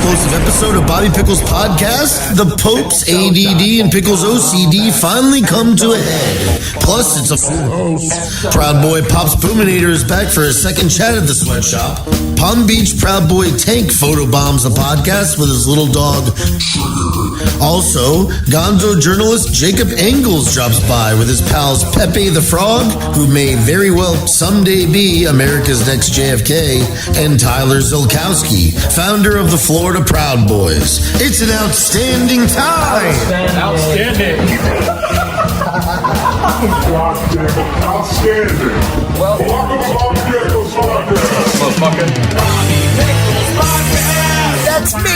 explosive episode of Bobby Pickles Podcast, the Pope's ADD and Pickles OCD finally come to a head. Plus, it's a full house. Proud Boy Pops Boominator is back for his second chat at the Sweatshop. Palm Beach Proud Boy Tank photobombs the podcast with his little dog. Also, gonzo journalist Jacob Engles drops by with his pals Pepe the Frog, who may very well someday be America's next JFK, and Tyler Ziolkowski, founder of the Florida Proud Boys. It's an outstanding time! Outstanding! Outstanding! Well, welcome to Bobby Pickles Podcast! Motherfucker. Bobby Pickles Podcast! That's me!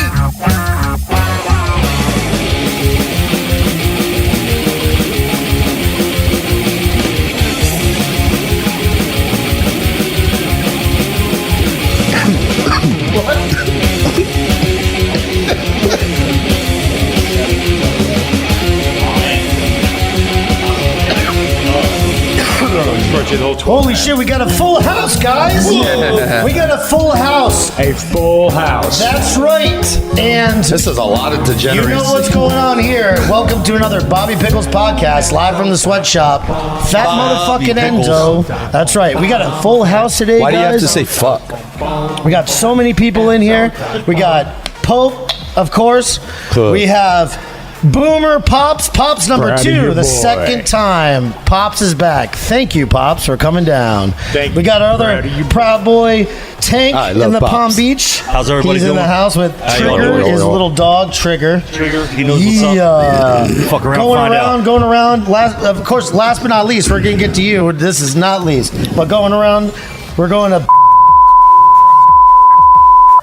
Holy shit, we got a full house, guys! Yeah. We got a full house! A full house. That's right! And This is a lot of degeneracy. you know what's going on here. Welcome to another Bobby Pickles Podcast, live from the Sweatshop. Fat Bobby motherfucking Pickles. Enzo. That's right, we got a full house today, Why do you have guys. to say fuck? We got so many people in here. We got Pope, of course. Pope. We have Boomer Pops number Proud of 2, you, the boy. second time. Pops is back. Thank you, Pops, for coming down. Thank we you. got our Proud other of you. Proud Boy Tank I in love the Pops. Palm Beach. How's everybody He's in doing? the house with Trigger, his little dog Trigger. He knows what's up. Fuck around, find out. Going around. Of course, last but not least, we're gonna get to you. This is not least, but going around, we're going to.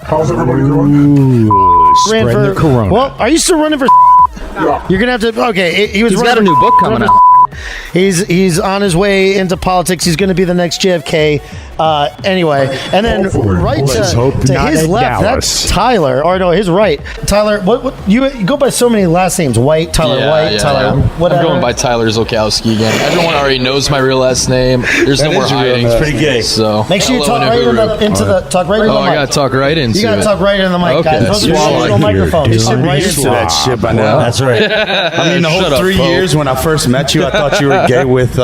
How's everybody doing? ran for the corona. Well, are you still running for? Yeah. You're gonna have to. Okay, he was. He's running got a for- new book coming out. He's on his way into politics. He's going to be the next JFK. Anyway, and then Hopefully. right Let's hope to not his at left, Dallas. that's Tyler. Or no, his right, Tyler. What you go by so many last names? White, Tyler White, Tyler. Whatever. I'm going by Tyler Ziolkowski again. Everyone already knows my real last name. There's no more hiding. It's pretty gay. So Make sure you hello, talk right Nahuru. into the talk right into Oh, the mic. I gotta talk right into You gotta it. talk right into the mic, Okay. guys. Those are Swallow little it. microphones. Dude, Talk right used into to it. that shit by now. That's right. I mean, the whole Shut up, 3 Pope. years when I first met you, I thought you were gay with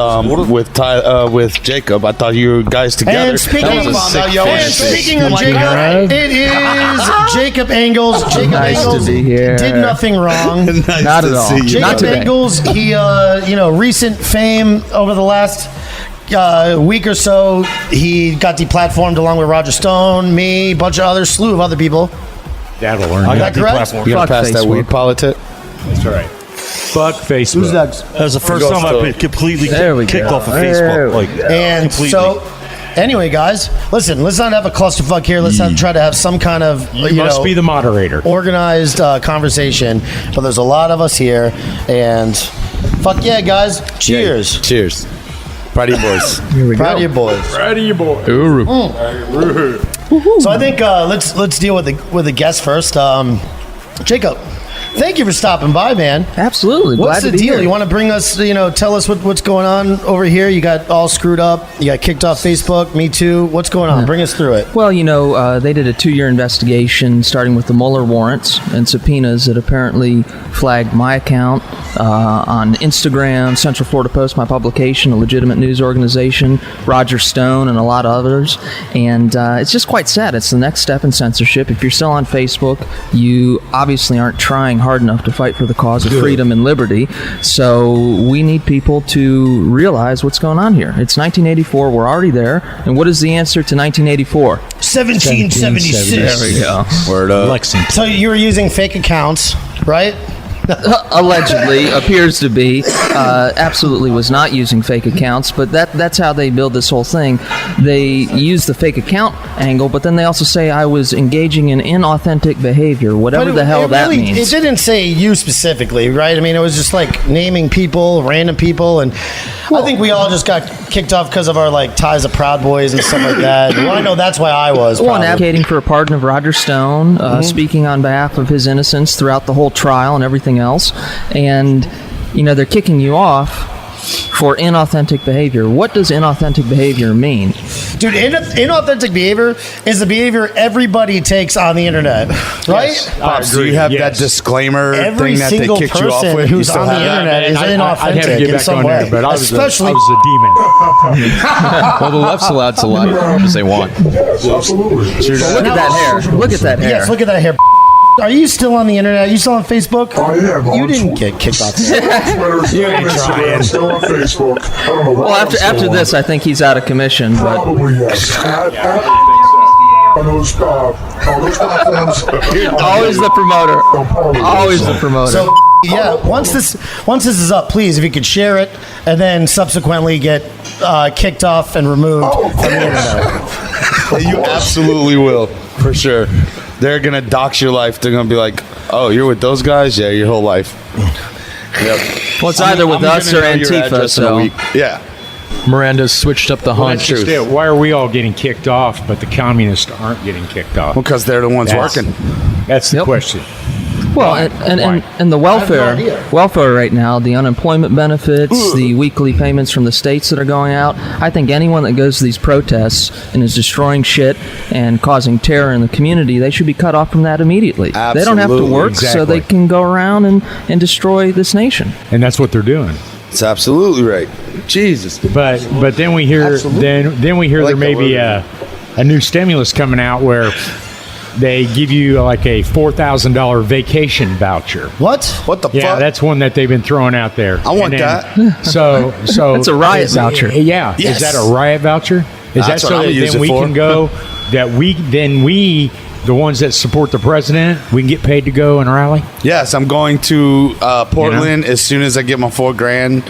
Jacob. I thought you were guys together. And speaking, That was a sick and fantasy. speaking of Oh my Jacob, God. it is Jacob Engles. Jacob Nice to Engles be here. did nothing wrong. Nice Not to at all. see you. Jacob Not today. Engles, he, recent fame over the last week or so, he got deplatformed along with Roger Stone, me, a bunch of other slew of other people. That'll learn. I you. got correct? deplatformed. You gonna Fuck pass that Facebook. weed politic? That's right. Fuck Facebook. Who's next? That was the first time I've been completely There we kicked go. off of Facebook. Like, And completely. so, anyway, guys, listen, let's not have a clusterfuck here. Let's not try to have some kind of, You must be the moderator. organized conversation. But there's a lot of us here, and fuck yeah, guys! Cheers! Cheers. Proud of you boys. Here we Proud of you go. boys. Proud of you, boy. Uru. So I think let's deal with the guest first. Jacob, thank you for stopping by, man. Absolutely. What's Glad the to be deal? here. You want to bring us, tell us what's going on over here? You got all screwed up. You got kicked off Facebook. Me too. What's going on? Bring us through it. Well, they did a 2-year investigation starting with the Mueller warrants and subpoenas that apparently flagged my account on Instagram, Central Florida Post, my publication, a legitimate news organization, Roger Stone, and a lot of others. And it's just quite sad. It's the next step in censorship. If you're still on Facebook, you obviously aren't trying hard enough to fight for the cause of freedom and liberty. So we need people to realize what's going on here. It's 1984. We're already there. And what is the answer to 1984? 1776. There we go. Word up. Lexington. So you were using fake accounts, right? Allegedly appears to be. Absolutely was not using fake accounts, but that's how they build this whole thing. They use the fake account angle, but then they also say I was engaging in inauthentic behavior, whatever But the hell that really, means. It didn't say you specifically, right? I mean, it was just like naming people, random people, and I think we all just got kicked off because of our like ties of Proud Boys and stuff like that. Well, I know that's why I was. One probably. advocating for a pardon of Roger Stone, speaking on behalf of his innocence throughout the whole trial and everything else, and they're kicking you off for inauthentic behavior. What does inauthentic behavior mean? Dude, inauthentic behavior is the behavior everybody takes on the internet, right? Yes. Pops, do you have that disclaimer Every thing that they single kicked you off person with? who's You still on the have that? internet is I'd have to inauthentic get in back some on way. there, but I was Especially, a demon. Well, the left's allowed to lie as much as they want. Yes, absolutely. Look at that hair. Look at that hair. yes, look at that hair. Are you still on the internet? Are you still on Facebook? I am. You on didn't Twitter. get kicked off. Still on Twitter, still on Instagram, still on Facebook. I don't know what Well, I'm still after on. this, I think he's out of commission. But Probably yes. On those platforms. always the promoter. Always the promoter. So yeah, once this is up, please, if you could share it, and then subsequently get kicked off and removed from the internet. You absolutely will, for sure. They're gonna dox your life. They're gonna be like, "Oh, you're with those guys? Yeah, your whole life." Yep. Well, it's either with I'm us gonna or know your Antifa. address in a So week. Yeah. Miranda's switched up the Well, hunt. that's just it. Why are we all getting kicked off, but the communists aren't getting kicked off? Because they're the ones That's- working. That's the Yep. question. well, Why? and the I have no welfare idea. right now, the unemployment benefits, the weekly payments from the states that are going out. I think anyone that goes to these protests and is destroying shit and causing terror in the community, they should be cut off from that immediately. They don't have to Absolutely. work, so Exactly. they can go around and destroy this nation. And that's what they're doing. It's absolutely right. Jesus. But then we hear then we hear I like there may that be word. a new stimulus coming out where they give you like a $4,000 vacation voucher. What? What the Yeah, fuck? that's one that they've been throwing out there. I want that. So That's a riot voucher. Yeah, Yes. is that a riot voucher? Is That's that what so I'm that gonna use then it we for. can go? That we the ones that support the president, we can get paid to go and rally. Yes, I'm going to Portland as soon as I get my $4,000,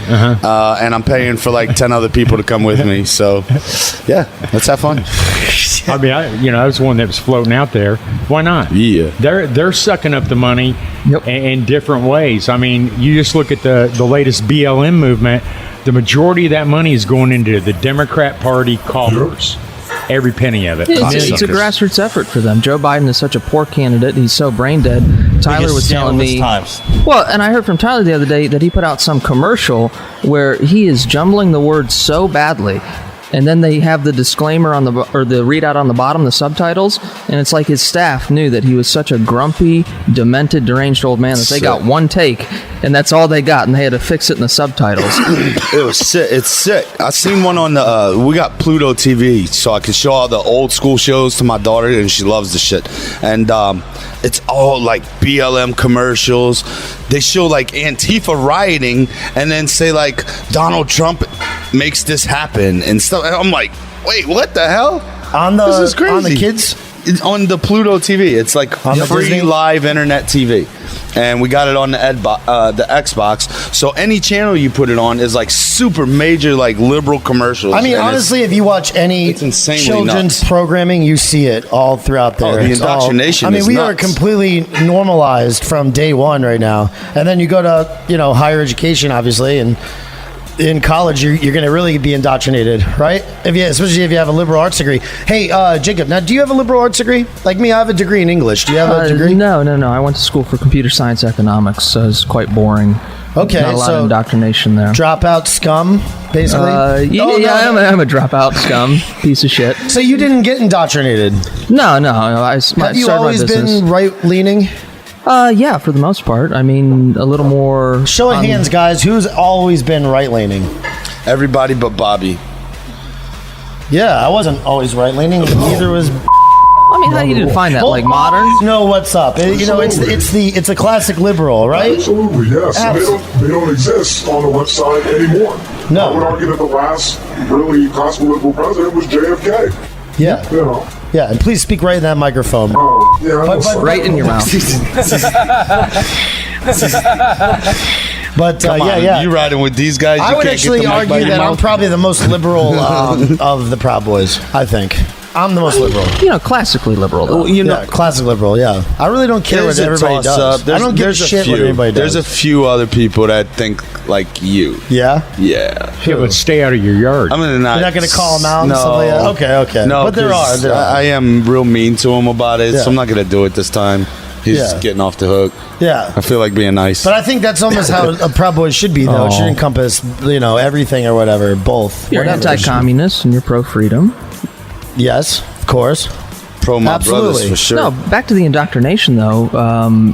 and I'm paying for like 10 other people to come with me. So, yeah, let's have fun. I mean, that was one that was floating out there. Why not? Yeah. They're sucking up the money Yep. in different ways. I mean, you just look at the latest BLM movement. The majority of that money is going into the Democrat Party coffers. Every penny of it. It's a grassroots effort for them. Joe Biden is such a poor candidate. He's so brain dead. Tyler was telling me. Well, and I heard from Tyler the other day that he put out some commercial where he is jumbling the words so badly. And then they have the disclaimer on the readout on the bottom, the subtitles, and it's like his staff knew that he was such a grumpy, demented, deranged old man that they got one take, and that's all they got, and they had to fix it in the subtitles. It was sick. It's sick. I seen one on the. We got Pluto TV, so I can show all the old school shows to my daughter, and she loves the shit. And it's all like BLM commercials. They show like Antifa rioting, and then say like Donald Trump makes this happen and stuff. And I'm like, wait, what the hell? On the This is crazy. on the kids. It's on the Pluto TV. It's like On the free Disney? live internet TV. And we got it on the Xbox. So any channel you put it on is like super major, like liberal commercials. I mean, And it's- honestly, if you watch any it's insanely children's nuts. programming, you see it all throughout there. Oh, the It's all- indoctrination I mean, is we are nuts. completely normalized from day one right now. And then you go to higher education, obviously, and in college, you're going to really be indoctrinated, right? Especially if you have a liberal arts degree. Hey, Jacob, now do you have a liberal arts degree? Like me, I have a degree in English. Do you have a degree? No. I went to school for computer science economics, so it's quite boring. Okay, Not a lot so of indoctrination there. dropout scum, basically. I'm a dropout scum piece of shit. So you didn't get indoctrinated. No. I Have you started my always business. been right-leaning? Yeah, for the most part. I mean, a little more. Show of hands, guys. Who's always been right-leaning? everybody but Bobby. Yeah, I wasn't always right-leaning. Neither was. I mean, how do you define that? Like modern? Know what's up? It's a classic liberal, right? Absolutely, yes. And they don't exist on the website anymore. No. I would argue that the last really classical liberal president was JFK. Yeah, You know. yeah. And please speak right in that microphone. Yeah, I know But- some- Right in your mouth. But Come on, yeah. You riding with these guys? I you would can't get actually the mic by argue your that I'm mouth? probably the most liberal of the Proud Boys. I think I'm the most liberal. Classically liberal, though. Yeah, classic liberal. Yeah, I really don't care what There's a everybody toss does. up. I don't give a There's shit few. what anybody does. There's a few other people that think like you. Yeah. Yeah. Yeah, but stay out of your yard. I'm gonna not. You're not gonna call 'em out and No. stuff like that? Okay. No, But there are. 'cause I am real mean to him about it, Yeah. so I'm not gonna do it this time. He's Yeah. getting off the hook. Yeah. I feel like being nice. But I think that's almost how a Proud Boy should be, though. It should encompass, everything or whatever, both. You're whatever. anti-communist and you're pro-freedom. Yes, of course. Pro my Absolutely. brothers for sure. No, back to the indoctrination, though.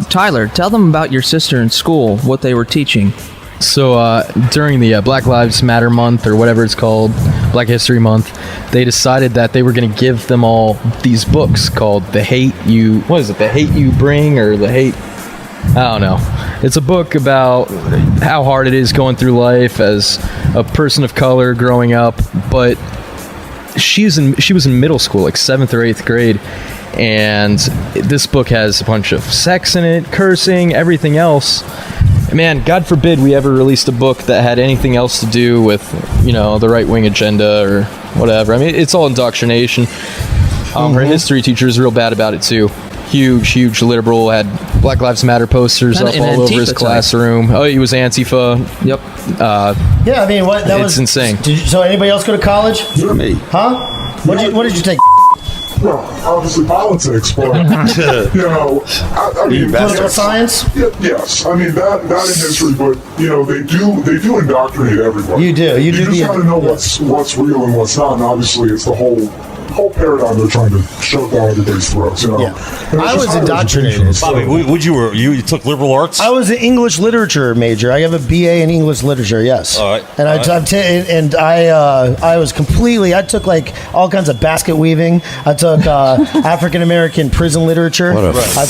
Tyler, tell them about your sister in school, what they were teaching. So during the Black Lives Matter month, or whatever it's called, Black History Month, they decided that they were going to give them all these books called The Hate You Bring, or The Hate, I don't know. It's a book about how hard it is going through life as a person of color growing up, but she was in middle school, like 7th or 8th grade, and this book has a bunch of sex in it, cursing, everything else. Man, God forbid we ever released a book that had anything else to do with, the right-wing agenda or whatever. I mean, it's all indoctrination. Her history teacher is real bad about it, too. Huge liberal, had Black Lives Matter posters up all over his classroom. Oh, he was Antifa. Yep. Yeah, I mean, it's insane. So anybody else go to college? Me. Huh? What did you take? Well, obviously politics, but I mean, Political science? Yes, I mean that in history, but they do indoctrinate everybody. You do. You do just got to know what's real and what's not, and obviously it's the whole paradigm they're trying to shove down everybody's throats. Yeah. I was indoctrinated. Bobby, you took liberal arts? I was an English literature major. I have a BA in English literature. Yes. All right. And I was completely. I took like all kinds of basket weaving. I took African American prison literature. I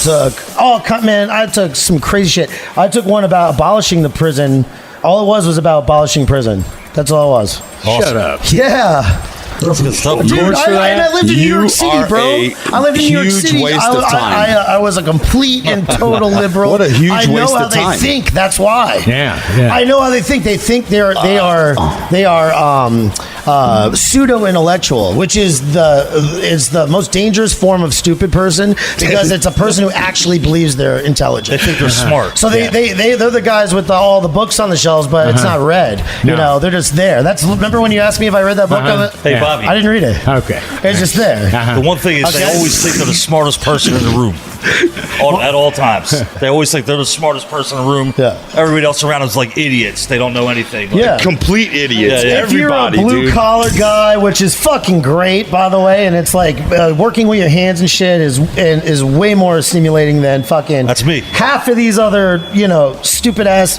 took some crazy shit. I took one about abolishing the prison. All it was about abolishing prison. That's all it was. Awesome. Shut up. Yeah. That's good stuff. Dude, I lived in New York City, bro. I lived in New York City. Waste of time. I was a complete and total liberal. What a huge I know waste how of time. they think. That's why. Yeah. I know how they think. They think they are pseudo intellectual, which is the most dangerous form of stupid person, because it's a person who actually believes they're intelligent. They think they're smart. So they're the guys with all the books on the shelves, but it's not read. No. They're just there. Remember when you asked me if I read that book? Hey, Yeah. Bobby. I didn't read it. Okay. It's just there. The one thing is they always think they're the smartest person in the room at all times. They always think they're the smartest person in the room. Yeah. Everybody else around is like idiots. They don't know anything. Like, Yeah. Complete idiots. Yeah, yeah. If you're a Everybody, blue dude. collar guy, which is fucking great, by the way, and it's like working with your hands and shit is way more stimulating than fucking. That's me. Half of these other stupid ass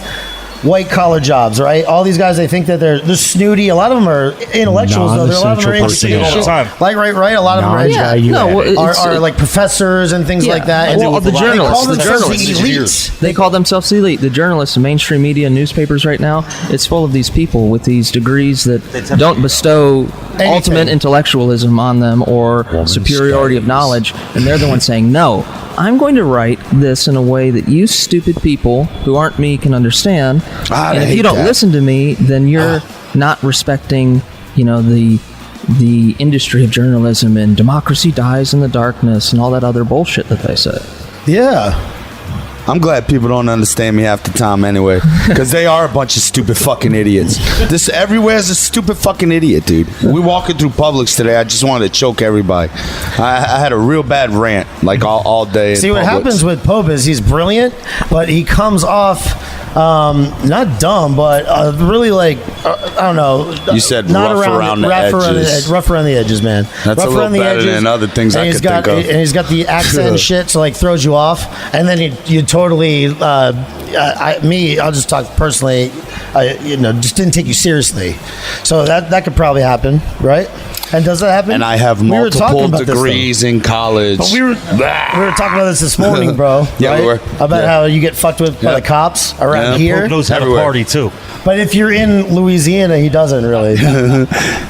white collar jobs, right? All these guys, they think that they're snooty. A lot of them are intellectuals, though. A lot of them are interested in all the shit. time. Like right. A lot of them are Yeah, educated. no, Are like professors and things like that. And Well, the they call journalists, themselves the elites. They call themselves elite. The journalists, the mainstream media, newspapers right now, it's full of these people with these degrees that don't bestow ultimate intellectualism on them or superiority of knowledge, and they're the ones saying, no, I'm going to write this in a way that you stupid people who aren't me can understand, and if you don't listen to me, then you're not respecting, the industry of journalism, and democracy dies in the darkness and all that other bullshit that they say. Yeah. I'm glad people don't understand me half the time anyway, because they are a bunch of stupid fucking idiots. Everywhere's a stupid fucking idiot, dude. We walking through Publix today. I just wanted to choke everybody. I had a real bad rant like all day. See, what happens with Pope is he's brilliant, but he comes off not dumb, but really like I don't know. You said not rough around the edges. Rough around the edges, man. That's rough a little around the better edges, than other things and I he's could think of. And he's got the accent and shit, so like throws you off, and then you totally. I'll just talk personally. Just didn't take you seriously, so that could probably happen, right? And does that happen? And I have We were talking multiple about this, degrees in college. But we were talking about this morning, bro. Yeah, right? we were. About how you get fucked with by the cops around here. Pope knows how to Everywhere. party too. But if you're in Louisiana, he doesn't really.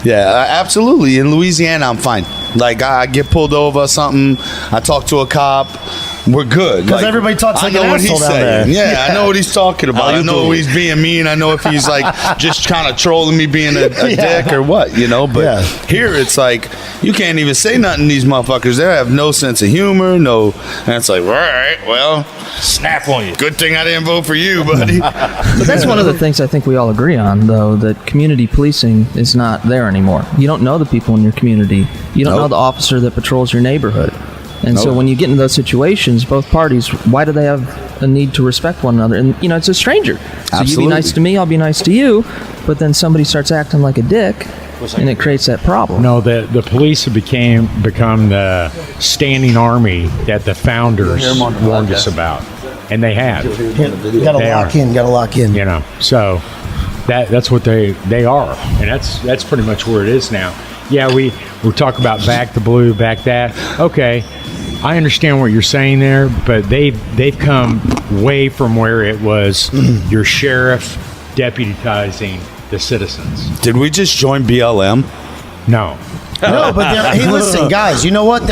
Yeah, absolutely. In Louisiana, I'm fine. Like, I get pulled over or something. I talk to a cop. We're good. 'Cause everybody talks like I know an what he's asshole down saying. there. Yeah, I know what he's talking about. I know if he's being mean. I know if he's like just kind of trolling me being a dick or what, But here it's like you can't even say nothing to these motherfuckers. They have no sense of humor. And it's like, all right, well, Snap on you. good thing I didn't vote for you, buddy. But that's one of the things I think we all agree on, though, that community policing is not there anymore. You don't know the people in your community. You don't know the officer that patrols your neighborhood. And so when you get into those situations, both parties, why do they have a need to respect one another? And, it's a stranger. So Absolutely. you be nice to me, I'll be nice to you. But then somebody starts acting like a dick, and it creates that problem. No, the police have become the standing army that the founders warned us about, and they have. You gotta lock in. You know, so that's what they are, and that's pretty much where it is now. Yeah, we talk about back the blue, back that. Okay, I understand what you're saying there, but they've come way from where it was your sheriff deputizing the citizens. Did we just join BLM? No. No, but hey, listen, guys. You know what?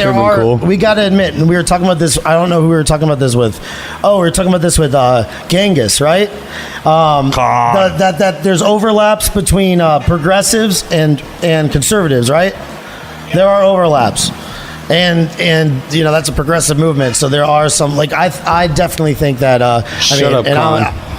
We got to admit, and we were talking about this. I don't know who we were talking about this with. Oh, we were talking about this with Genghis, right? That there's overlaps between progressives and conservatives, right? There are overlaps, and that's a progressive movement. So there are some. Like I definitely think that.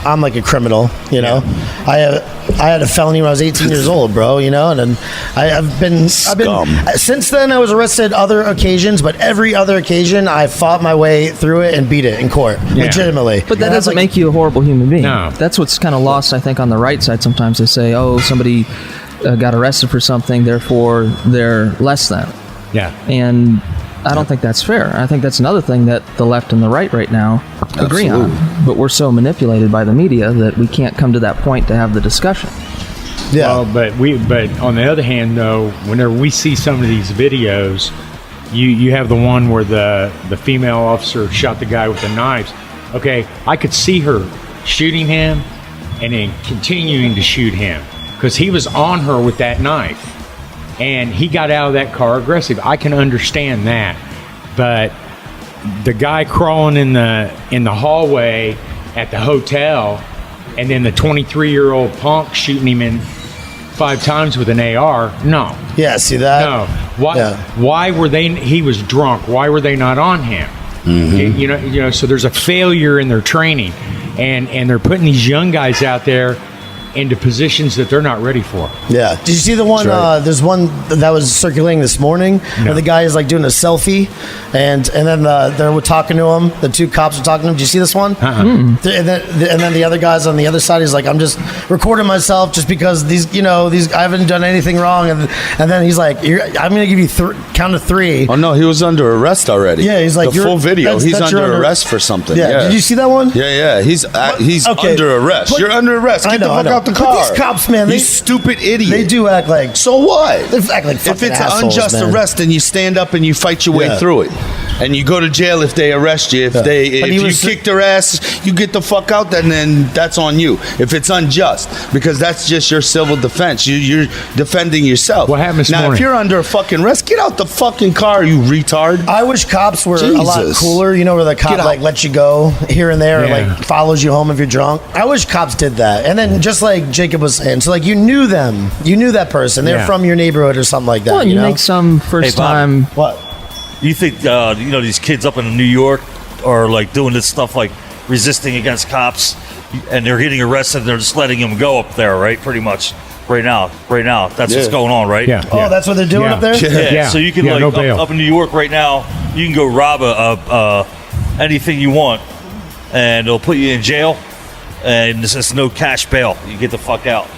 I'm like a criminal, you know. I had a felony when I was 18 years old, bro, you know, and I've been since then. I was arrested other occasions, but every other occasion I fought my way through it and beat it in court, legitimately. But that doesn't make you a horrible human being. No. That's what's kind of lost, I think, on the right side. Sometimes they say, oh, somebody got arrested for something, therefore they're less than. Yeah. And I don't think that's fair. I think that's another thing that the left and the right now agree on. But we're so manipulated by the media that we can't come to that point to have the discussion. Yeah. Well, but on the other hand, though, whenever we see some of these videos, you have the one where the female officer shot the guy with the knives. Okay, I could see her shooting him and then continuing to shoot him because he was on her with that knife. And he got out of that car aggressive. I can understand that, but the guy crawling in the hallway at the hotel, and then the 23-year-old punk shooting him in 5 times with an AR. No. Yeah. See that? No. Why? Yeah. Why were they? He was drunk. Why were they not on him? Mm-hmm. You know. So there's a failure in their training, and they're putting these young guys out there into positions that they're not ready for. Yeah. Did you see the one? Right. There's one that was circulating this morning where the guy is like doing a selfie, and then they're talking to him. The 2 cops are talking to him. Did you see this one? And then the other guys on the other side, he's like, I'm just recording myself just because these I haven't done anything wrong. And then he's like, I'm going to give you count of 3. Oh no, he was under arrest already. Yeah, he's like the full video. He's under arrest for something. Yeah. Did you see that one? Yeah. He's okay. Under arrest. You're under arrest. Get the fuck out the car. But these cops, man, these stupid idiots. They do act like. So what? They act like fucking if it's assholes, an unjust arrest, then you stand up and you fight your way through it, and you go to jail if they arrest you. If you kick their ass, you get the fuck out. Then that's on you. If it's unjust, because that's just your civil defense. You're defending yourself. What happened this morning? If you're under a fucking arrest, get out the fucking car, you retard. I wish cops were a lot cooler. You know, where the cop like lets you go here and there, or like follows you home if you're drunk. I wish cops did that. And then just like Jacob was saying, so like you knew them, you knew that person. They're from your neighborhood or something like that. Well, you make some first time. What? You think these kids up in New York are like doing this stuff like resisting against cops, and they're getting arrested and they're just letting them go up there, right? Pretty much right now. That's what's going on, right? Yeah. Oh, that's what they're doing up there? Yeah. So you can up in New York right now, you can go rob anything you want, and they'll put you in jail, and there's no cash bail. You get the fuck out.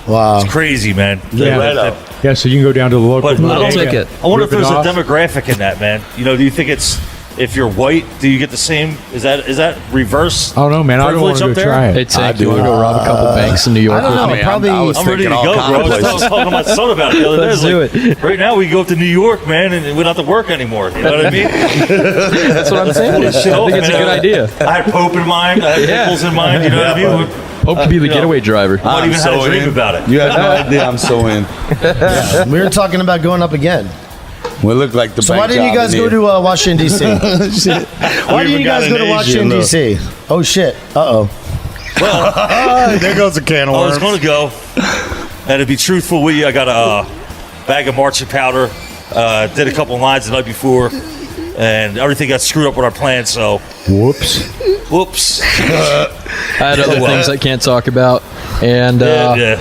Wow. It's crazy, man. Yeah, so you can go down to the local. But I wonder if there's a demographic in that, man. Do you think it's if you're white, do you get the same? Is that reverse? I don't know, man. I don't want to go try it. It's like, you want to go rob a couple banks in New York? I don't know. Me? Probably. I'm ready to go, bro. I was talking to my son about it the other day. Let's do it. Right now, we go up to New York, man, and we don't have to work anymore. You know what I mean? That's what I'm saying. I think it's a good idea. I had Pope in mind. I had Pickles in mind. You know what I mean? Pope could be the getaway driver. I even had a dream about it. You have no idea. I'm so in. We were talking about going up again. We look like the. So why didn't you guys go to Washington D.C.? Why didn't you guys go to Washington D.C.? Oh shit! Well, there goes a can of worms. I was going to go, and to be truthful with you, I got a bag of marching powder. Did a couple of lines the night before, and everything got screwed up with our plan. So, whoops. I had other things I can't talk about. And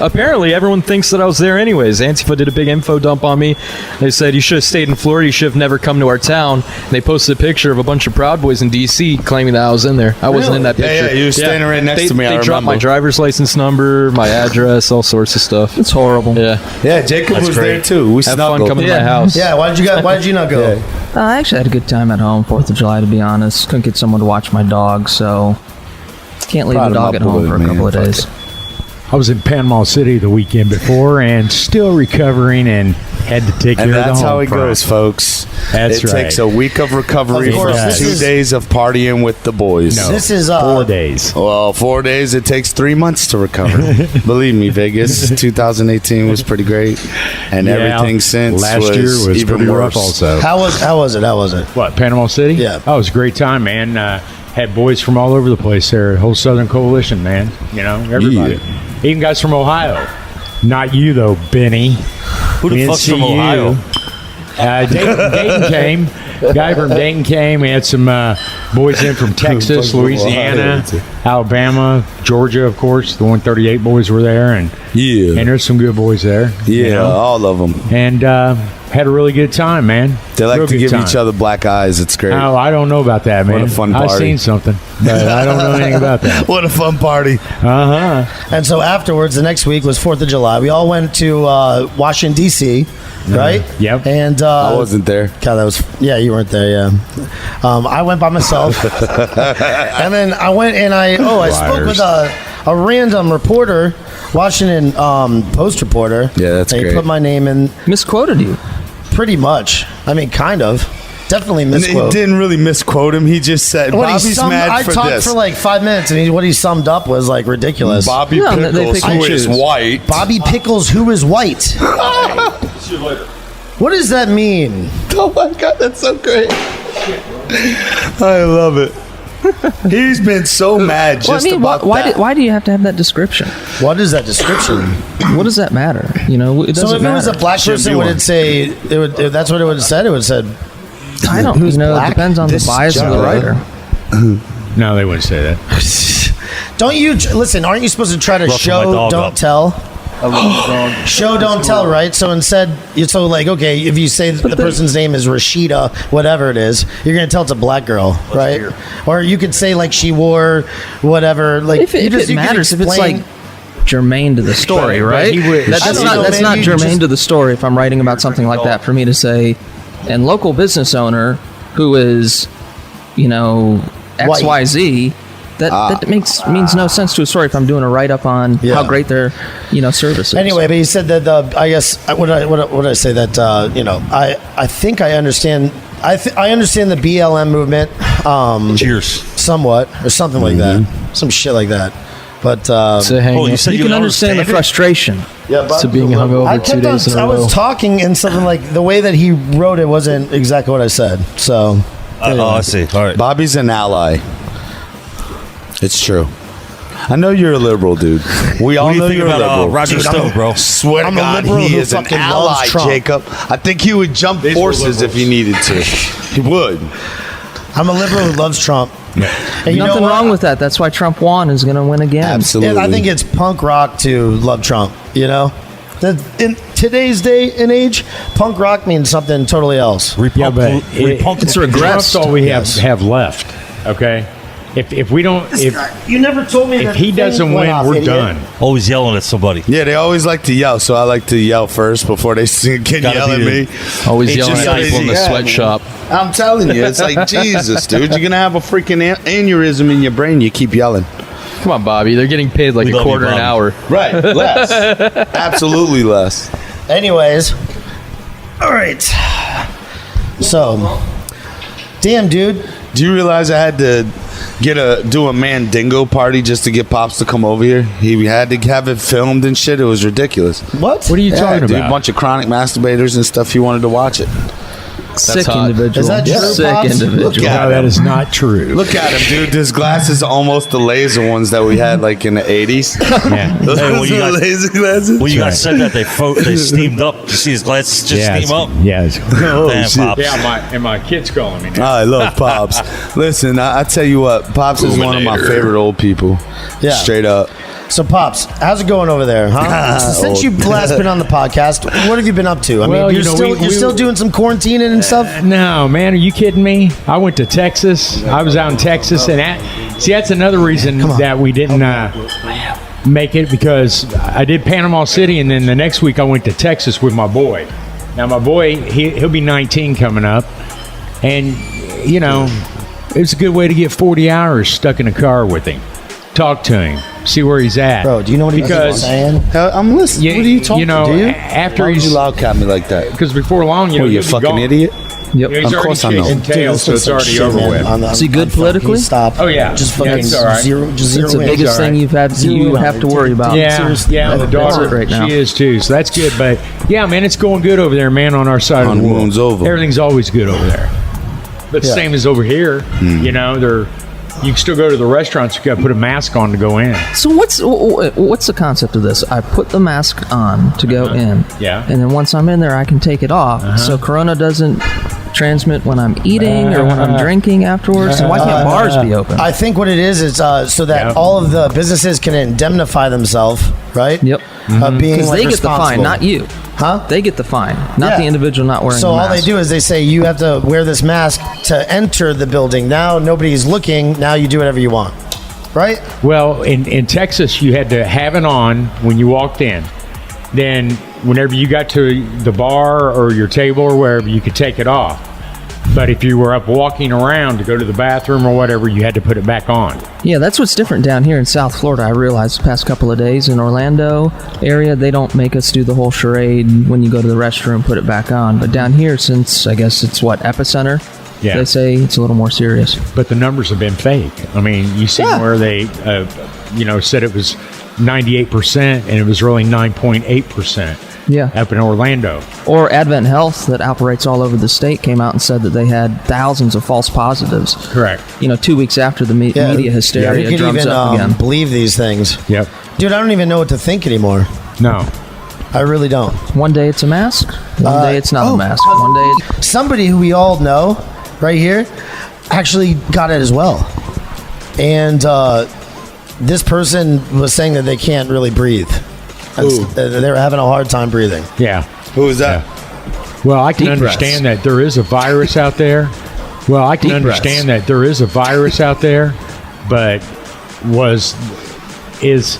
apparently everyone thinks that I was there anyways. Antifa did a big info dump on me. They said, you should have stayed in Florida. You should have never come to our town. And they posted a picture of a bunch of Proud Boys in D.C. claiming that I was in there. I wasn't in that picture. Yeah, you were standing right next to me. They dropped my driver's license number, my address, all sorts of stuff. It's horrible. Yeah, Jacob was there too. We Have fun snuggled. coming to my house. Yeah, why did you not go? I actually had a good time at home, 4th of July, to be honest. Couldn't get someone to watch my dog, so can't leave the dog at home for a couple of days. I was in Panama City the weekend before and still recovering and had to take care of the home. And that's how it goes, folks. That's it right. takes a week of recovery Of course, from this 2 is- days of partying with the boys. No, This is 4 days. Well, 4 days, it takes 3 months to recover. Believe me, Vegas, 2018 was pretty great. And Yeah, everything since last year was even pretty worse. rough also. How was it? What, Panama City? Yeah. Oh, it was a great time, man. Had boys from all over the place there. Whole Southern Coalition, man. You know, everybody. Even guys from Ohio. Not you, though, Benny. Who the fuck's from Ohio? Dayton came. Guy from Dayton came. We had some boys in from Texas, Louisiana, Alabama, Georgia, of course. The 138 boys were there. And there's some good boys there. Yeah, you know? all of them. And had a really good time, man. They like Real to good give time. each other black eyes. It's great. Oh, I don't know about that, man. What a fun I've party. seen something, but I don't know anything about that. What a fun party. Uh-huh. And so afterwards, the next week was 4th of July. We all went to Washington, D.C., right? Yep. And I wasn't there. God, that was you weren't there. Yeah, I went by myself, and then I went and I spoke with a random reporter, Washington Post reporter. Yeah, that's and great. He put my name in. Misquoted you. Pretty much. I mean, kind of. Definitely And misquote. he didn't really misquote him. He just said, Bobby's mad I for talked this. for like 5 minutes, and what he summed up was like ridiculous. Bobby Yeah, they Pickles, pick and who is choose. white. Bobby Pickles, who is white? What does that mean? Oh my God, that's so great. I love it. He's been so mad just about that. Why do you have to have that description? What is that description? What does that matter? You know, it doesn't So if it was a matter. black person, would it say it would? If that's what it would have said. It would have said. I don't. Who's You know, black? it depends on This the bias of the Java. writer. No, they wouldn't say that. Don't you listen? Aren't you supposed to try to Roughing my show, dog don't up. tell? Show, don't tell, right? So instead, so like, okay, if you say that the person's name is Rashida, whatever it is, you're gonna tell it's a black girl, right? Or you could say like she wore whatever. Like If it you can matters, if it's explain- like germane to the story, But right? he would- That's I don't know, not maybe not you germane just- to the story. If I'm writing about something like that, for me to say, and local business owner who is, you know, White. XYZ. That means no sense to a story if I'm doing a write up on Yeah. how great their service is. Anyway, but he said that I guess what did I say that I think I understand. I understand the BLM movement. Cheers. Somewhat or something like that, some shit like that. But To hang Oh, you said you can understand the frustration. to being hungover I 2 kept on. days in a I row. was talking and something like the way that he wrote it wasn't exactly what I said. So Oh, I see. All right. Bobby's an ally. It's true. I know you're a liberal, dude. We all What do you know think you're a about liberal. Roger Stone, bro? Swear to I'm a God, liberal he who is an fucking loves ally, Trump. Jacob. I think he would jump forces if he needed to. He would. I'm a liberal who loves Trump. And you know Nothing what? wrong with that. That's why Trump won is going to win again. Absolutely. And I think it's punk rock to love Trump. You know, in today's day and age, punk rock means something totally else. Yeah, but It's regressed. Trump's all we Yes. have left. Okay, if we don't, if You never told me if he doesn't win, we're done. Always yelling at somebody. Yeah, they always like to yell, so I like to yell first before they can Gotta yell be at the- me. Always It's yelling just at so people in the easy. sweatshop. I'm telling you, it's like, Jesus, dude, you're going to have a freaking aneurysm in your brain. You keep yelling. Come on, Bobby. They're getting paid like We a love you, quarter an Bobby. hour. Right, less. Absolutely less. Anyways, all right. So, damn, dude. Do you realize I had to do a Mandingo party just to get Pops to come over here? He had to have it filmed and shit. It was riduculous. What? What are you Yeah, talking dude, about? a bunch of chronic masturbators and stuff. He wanted to watch it. Sick hot. individual. Is that true, Sick Pops? individual. Look at No, that is not true. Look at him, dude. His glasses are almost the laser ones that we had like in the 80s. Yeah. Those Hey, well, you are got- laser glasses. Well, you Right. guys said that they steamed up. You see his glasses just Yeah, steam up? Yes. Damn, Pops. Yeah, my kid's calling me now. I love Pops. Listen, I tell you what, Pops is one of my favorite old people. Yeah. Straight up. So, Pops, how's it going over there, huh? Since you've last been on the podcast, what have you been up to? I mean, Well, you're you know, still we- you're still doing some quarantining and stuff. No, man, are you kidding me? I went to Texas. I was out in Texas, and that's another reason that we didn't make it, because I did Panama City, and then the next week I went to Texas with my boy. Now, my boy, he'll be 19 coming up, and you know, it's a good way to get 40 hours stuck in a car with him. Talk to him, see where he's at. Bro, do you know what he's Because saying? I'm listening. What are you talking know, do you? after Why would he's you loudcat me like that? because before long, you know, What, you he'll be fucking gone. idiot? Yep. He's Of already course I know. chasing tails, so it's already over with. Is he good politically? Stop. Oh, yeah. Just Yeah, fucking it's all right. zero. Just zero. It's the in. biggest all right. thing you have to worry about. Yeah, Seriously. yeah, the That's daughter it right now. she is too, so that's good. But yeah, man, it's going good over there, man. On our side of the Honeymoon's world, over. everything's always good over there. But Yeah. same as over here, you know, you can still go to the restaurants. You got to put a mask on to go in. So what's the concept of this? I put the mask on to go in. Yeah. And then once I'm in there, I can take it off. So Corona doesn't transmit when I'm eating or when I'm drinking afterwards. So why can't bars be open? I think what it is so that Yeah. all of the businesses can indemnify themselves, right? Yep. Being Because like, they get the fine, responsible. not you. Huh? They get the fine, not Yeah. the individual not wearing So the all mask. they do is they say you have to wear this mask to enter the building. Now nobody's looking. Now you do whatever you want, right? Well, in Texas, you had to have it on when you walked in. Then, whenever you got to the bar or your table or wherever, you could take it off. But if you were up walking around to go to the bathroom or whatever, you had to put it back on. Yeah, that's what's different down here in South Florida. I realized the past couple of days in Orlando area, they don't make us do the whole charade when you go to the restroom, put it back on. But down here, since I guess it's epicenter, Yeah. they say it's a little more serious. But the numbers have been fake. I mean, you see Yeah. where they, said it was 98%, and it was really 9.8%. Yeah. Up in Orlando. Or Advent Health, that operates all over the state, came out and said that they had thousands of false positives. Correct. 2 weeks after the media hysteria you could drums even up again. believe these things. Yep. Dude, I don't even know what to think anymore. No. I really don't. One day it's a mask, one day it's not oh. a mask. One day it's... Somebody who we all know right here actually got it as well. And this person was saying that they can't really breathe. They were having a hard time breathing. Yeah. Who is that? Well, I can Deep understand breaths. that there is a virus out there. Well, I can Deep understand breaths. that there is a virus out there, but is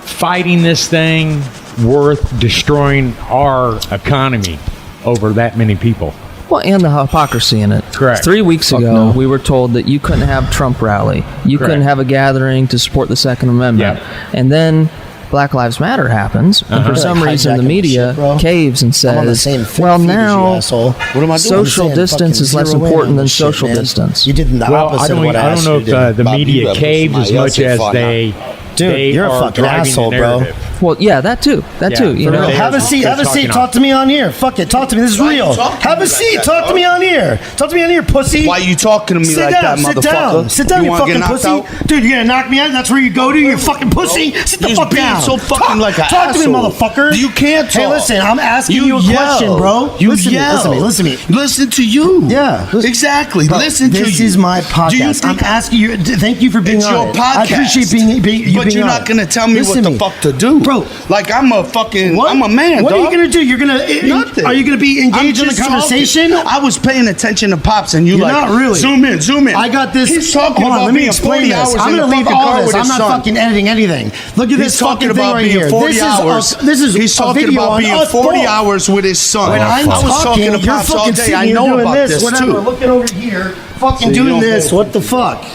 fighting this thing worth destroying our economy over that many people? Well, and the hypocrisy in it. Correct. 3 weeks Fuck ago, no. we were told that you couldn't have Trump rally. You Correct. couldn't have a gathering to support the Second Amendment. Yeah. And then Black Lives Matter happens, and for some Like reason the hijacking media shit, bro. caves and I'm on the says, same well, feed as you, now asshole. What am I doing? social I'm saying distance is fucking less zero in important on than this shit, social man. distance. You did the Well, opposite I of what I don't asked know you if to do. the Bobby, you media better caved listen as to my much essay as for they. Dude, they you're a are fucking driving the asshole, bro. narrative. Well, yeah, that too. Yeah, You for know, real. Have a seat. Have a seat. Talk to me on here. Fuck it. Talk to me. This is real. Have a seat. Talk to me on here. Talk to me on here, pussy. Why you talking to me Sit like down, that, sit motherfucker? down. Sit down, you wanna fucking get knocked pussy. out? Dude, you're gonna knock me out? That's where you go to? You fucking pussy? Sit the You're fuck being down. so fucking like a Talk to me, asshole. motherfucker. You can't Hey, talk. listen, I'm asking you a yell. question, bro. You Listen to me, yell. listen to me, listen to me. Listen to you. Yeah. Exactly. Bro, Listen to you. this is my Do you podcast. I'm think asking you. Thank you for being it's on your it. podcast? I appreciate you But being you're on not it. gonna tell me Listen what to the me. fuck to do, Bro. Like I'm a fucking. What? I'm a man. What dog. are you gonna do? You're gonna Nothing. Are you gonna be engaged I'm in the just conversation? talking. I was paying attention to Pops, and you're like, not really. Zoom in, zoom in. I got this. He's talking Hold on, about let me being explain 40 this. hours I'm in gonna the leave fucking all car this. with I'm his not son. fucking editing anything. Look at He's this talking fucking thing about right being here. 40 This hours. is He's a talking video about on being us 40 both. hours with his son. When I'm I was talking, talking to you're Pops all fucking day. sitting I here know doing about this, this whatever, too. looking over here, fucking So you doing don't this. know. What the fuck?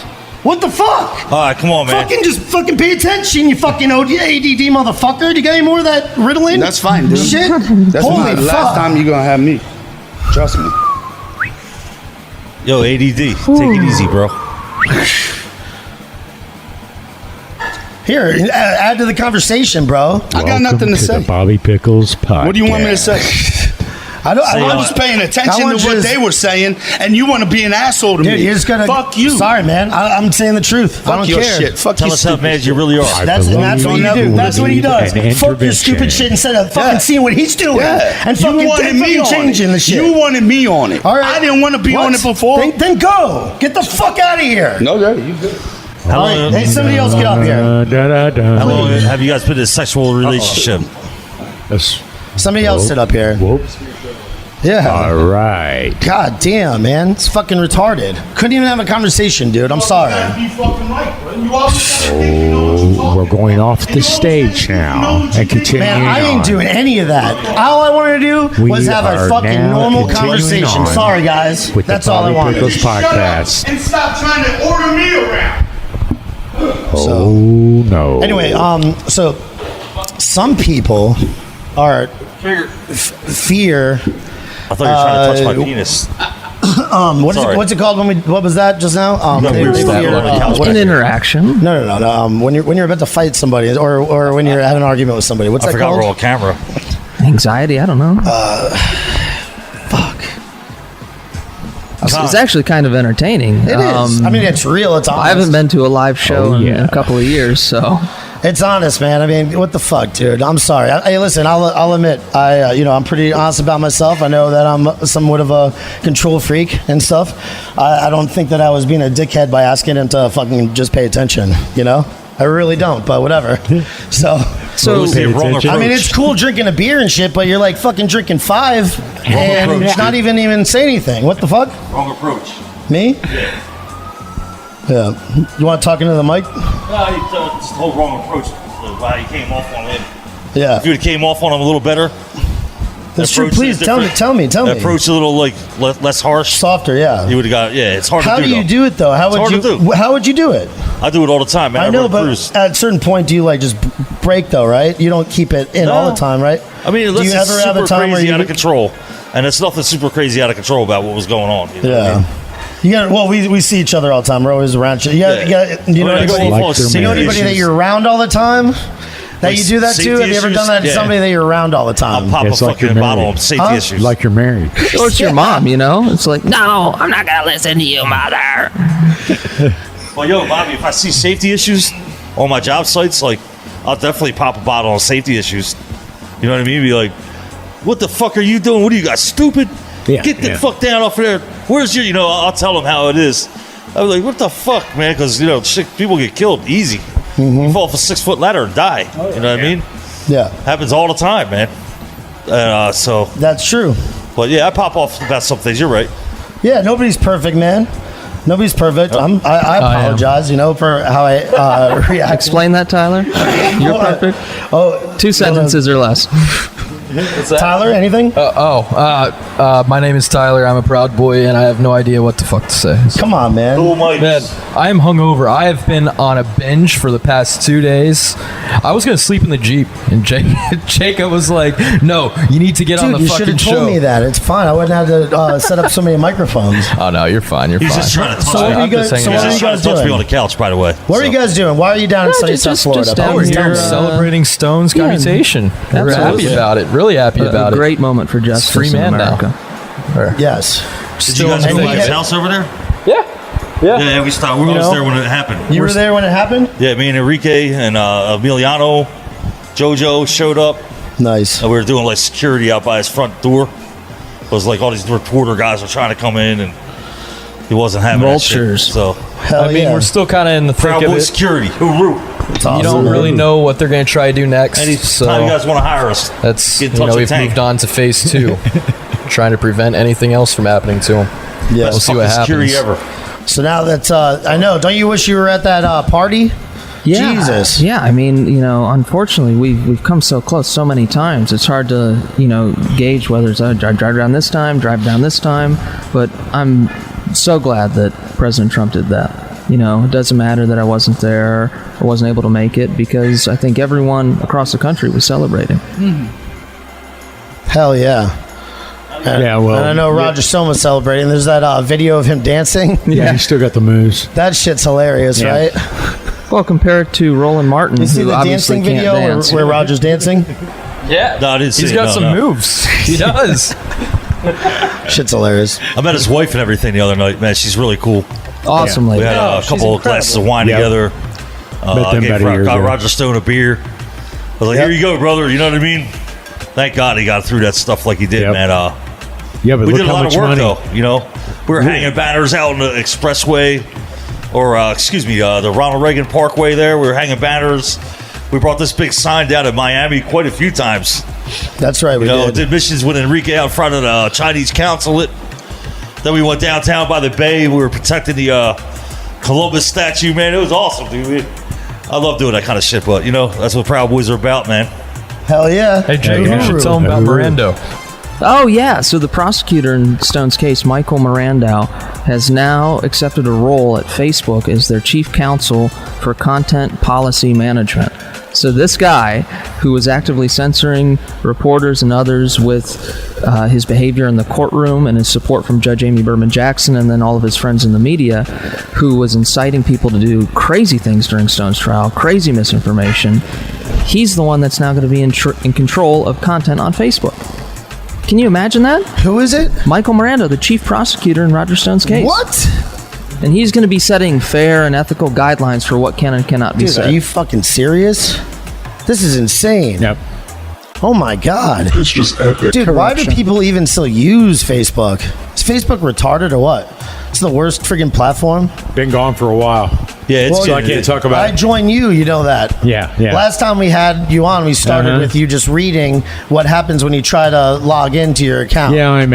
What the fuck? All right, come on, man. Fucking just fucking pay attention, you fucking ADD motherfucker. Do you got any more of that Ritalin? That's fine, dude. Shit. That's Holy the last fuck. time you're gonna have me. Trust me. Yo, ADD, take it easy, bro. Here, add to the conversation, bro. I got nothing to Welcome say. the Bobby Pickles Podcast. What do you want me to say? I'm just paying attention to what they were saying, and you want to be an asshole to me. You're just gonna, fuck you. Sorry, man. I'm saying the truth. Fuck I don't your care. shit. Fuck Tell you, us how mad you really are. That's what you do. That's what he does. Fuck your stupid shit instead of fucking seeing what he's doing and fucking changing the shit. You wanted me on it. All right. I didn't want to be on it before. Then go. Get the fuck out of here. No, you good. All right. Hey, somebody else get up here. How long have you guys been in a sexual relationship? Somebody else sit up here. Whoops. Yeah. All right. God damn, man. It's fucking retarded. Couldn't even have a conversation, dude. I'm sorry. Oh, we're going off the stage now and continuing Man, I ain't on. doing any of that. All I wanted to do was have a fucking now normal continuing conversation. on Sorry, guys. with That's the all I Bobby wanted. Pickles Podcast. And stop trying to order me around. Oh no. Anyway, so some people are fear. I thought you were trying to touch my penis. What's it called what was that just now? An interaction. No. When you're about to fight somebody or when you're having an argument with somebody. What's I that forgot called? we're on camera. Anxiety. I don't know. Fuck. It's actually kind of entertaining. It is. I mean, it's real. It's honest. I haven't been to a live show in a couple of years, so it's honest, man. I mean, what the fuck, dude? I'm sorry. Hey, listen, I'll admit, I'm pretty honest about myself. I know that I'm somewhat of a control freak and stuff. I don't think that I was being a dickhead by asking him to fucking just pay attention. You know, I really don't. But whatever. So I mean, it's cool drinking a beer and shit, but you're like fucking drinking 5 and not even say anything. What the fuck? Wrong approach. Me? Yeah. You want to talk into the mic? No, it's the whole wrong approach. Why you came off on him. Yeah. If you would have came off on him a little better. That's true. Please tell me. Approach a little like less harsh. Softer, yeah. You would have got, it's hard How to do. How do you do it though? How would you do it? I do it all the time, man. I know, but at a certain point, do you like just break though, right? You don't keep it in all the time, right? I mean, unless do you it's ever have a time where crazy out of control, and it's nothing super crazy out of control about what was going on. You know what I mean? You got, well, we see each other all the time. We're always around. You know anybody that you're around all the time? That you do that too? Have you ever done that to somebody that you're around all the time? I'll pop a fucking bottle of safety issues. Like you're married. Or it's your mom, you know? It's like, no, I'm not going to listen to you, mother. Well, yo, Bobby, if I see safety issues on my job sites, like, I'll definitely pop a bottle of safety issues. You know what I mean? Be like, what the fuck are you doing? What are you guys, stupid? Yeah, Get the fuck down off there. Where's your, I'll tell them how it is. I was like, what the fuck, man? Because, people get killed easy. Mm-hmm. You fall off a 6-foot ladder and die. You know what I mean? Yeah. Happens all the time, man. So that's true. But yeah, I pop off about some things. You're right. Yeah, nobody's perfect, man. Nobody's perfect. I apologize, for how I react. Explain that, Tyler. You're perfect. 2 sentences or less. Tyler, anything? My name is Tyler. I'm a proud boy, and I have no idea what the fuck to say. Come on, man. Man, I am hungover. I have been on a binge for the past 2 days. I was going to sleep in the Jeep, and Jacob was like, no, you need to get on the fucking show. You should have told me that. It's fine. I wouldn't have to set up so many microphones. Oh, no, you're fine. He's just trying to touch me. He's just trying to touch me on the couch, by the way. What are you guys doing? Why are you down in sunny South Florida? We're here celebrating Stone's commutation. We're happy about it. Really happy about it. A great moment for justice free man in America. Yes. Did you guys go to his house over there? Yeah. Yeah, we stopped. I was there when it happened. You were there when it happened? Yeah, me and Enrique and Emiliano, Jojo showed up. Nice. And we were doing like security out by his front door. It was like all these reporter guys were trying to come in, and he wasn't having vultures. That shit, so I mean, we're still kind of in the thick Proud of boy it. security. Hooroo. Awesome. You don't really know what they're going to try to do next. Anytime you guys want to hire us, that's we've moved on to phase 2, trying to prevent anything else from happening to them. Yeah, we'll see what happens. Ever. So now that I know, don't you wish you were at that party? Yeah, Jesus. Yeah, I mean, unfortunately, we've come so close so many times. It's hard to gauge whether it's drive down this time, But I'm so glad that President Trump did that. It doesn't matter that I wasn't there or wasn't able to make it, because I think everyone across the country was celebrating. Mm-hmm. Hell yeah. And I know Roger Stone was celebrating. There's that video of him dancing. Yeah, he still got the moves. That shit's hilarious, right? Well, compared to Roland Martin, you see who the obviously dancing video can't dance. where Roger's dancing? Yeah. No, I didn't see He's got some moves. He does. Shit's hilarious. I met his wife and everything the other night. Man, she's really cool. Awesome We lady. had a couple of glasses of wine Yep. together. Met them about a year got ago. Roger Stone a beer. I was like, here you go, brother. You know what I mean? Thank God he got through that stuff like he did, Yep. man. Yeah, but We look did a how lot much of work, money. though. You know, we were hanging banners out on the expressway, or the Ronald Reagan Parkway. There, we were hanging banners. We brought this big sign down in Miami quite a few times. That's right. We You know, did. did missions with Enrique out front of the Chinese consulate. Then we went downtown by the bay. We were protecting the Columbus statue, man. It was awesome, dude. I love doing that kind of shit, but you know, that's what Proud Boys are about, man. Hell yeah. Hey, Jay, Yeah. you should tell him about Mirando. Oh, yeah. So the prosecutor in Stone's case, Michael Mirando, has now accepted a role at Facebook as their chief counsel for content policy management. So this guy, who was actively censoring reporters and others with his behavior in the courtroom and his support from Judge Amy Berman Jackson and then all of his friends in the media, who was inciting people to do crazy things during Stone's trial, crazy misinformation, he's the one that's now going to be in control of content on Facebook. Can you imagine that? Who is it? Michael Mirando, the chief prosecutor in Roger Stone's case. What? And he's going to be setting fair and ethical guidelines for what can and cannot be Dude, said. are you fucking serious? This is insane. Yep. Oh my God. It's just epic. Dude, why do people even still use Facebook? Is Facebook retarded or what? It's the worst friggin' platform. Been gone for a while. Yeah, it's Well, So I can't talk about I it. join you, you know that. Yeah, yeah. Last time we had you on, we started with you just reading what happens when you try to log into your account. Yeah, I'm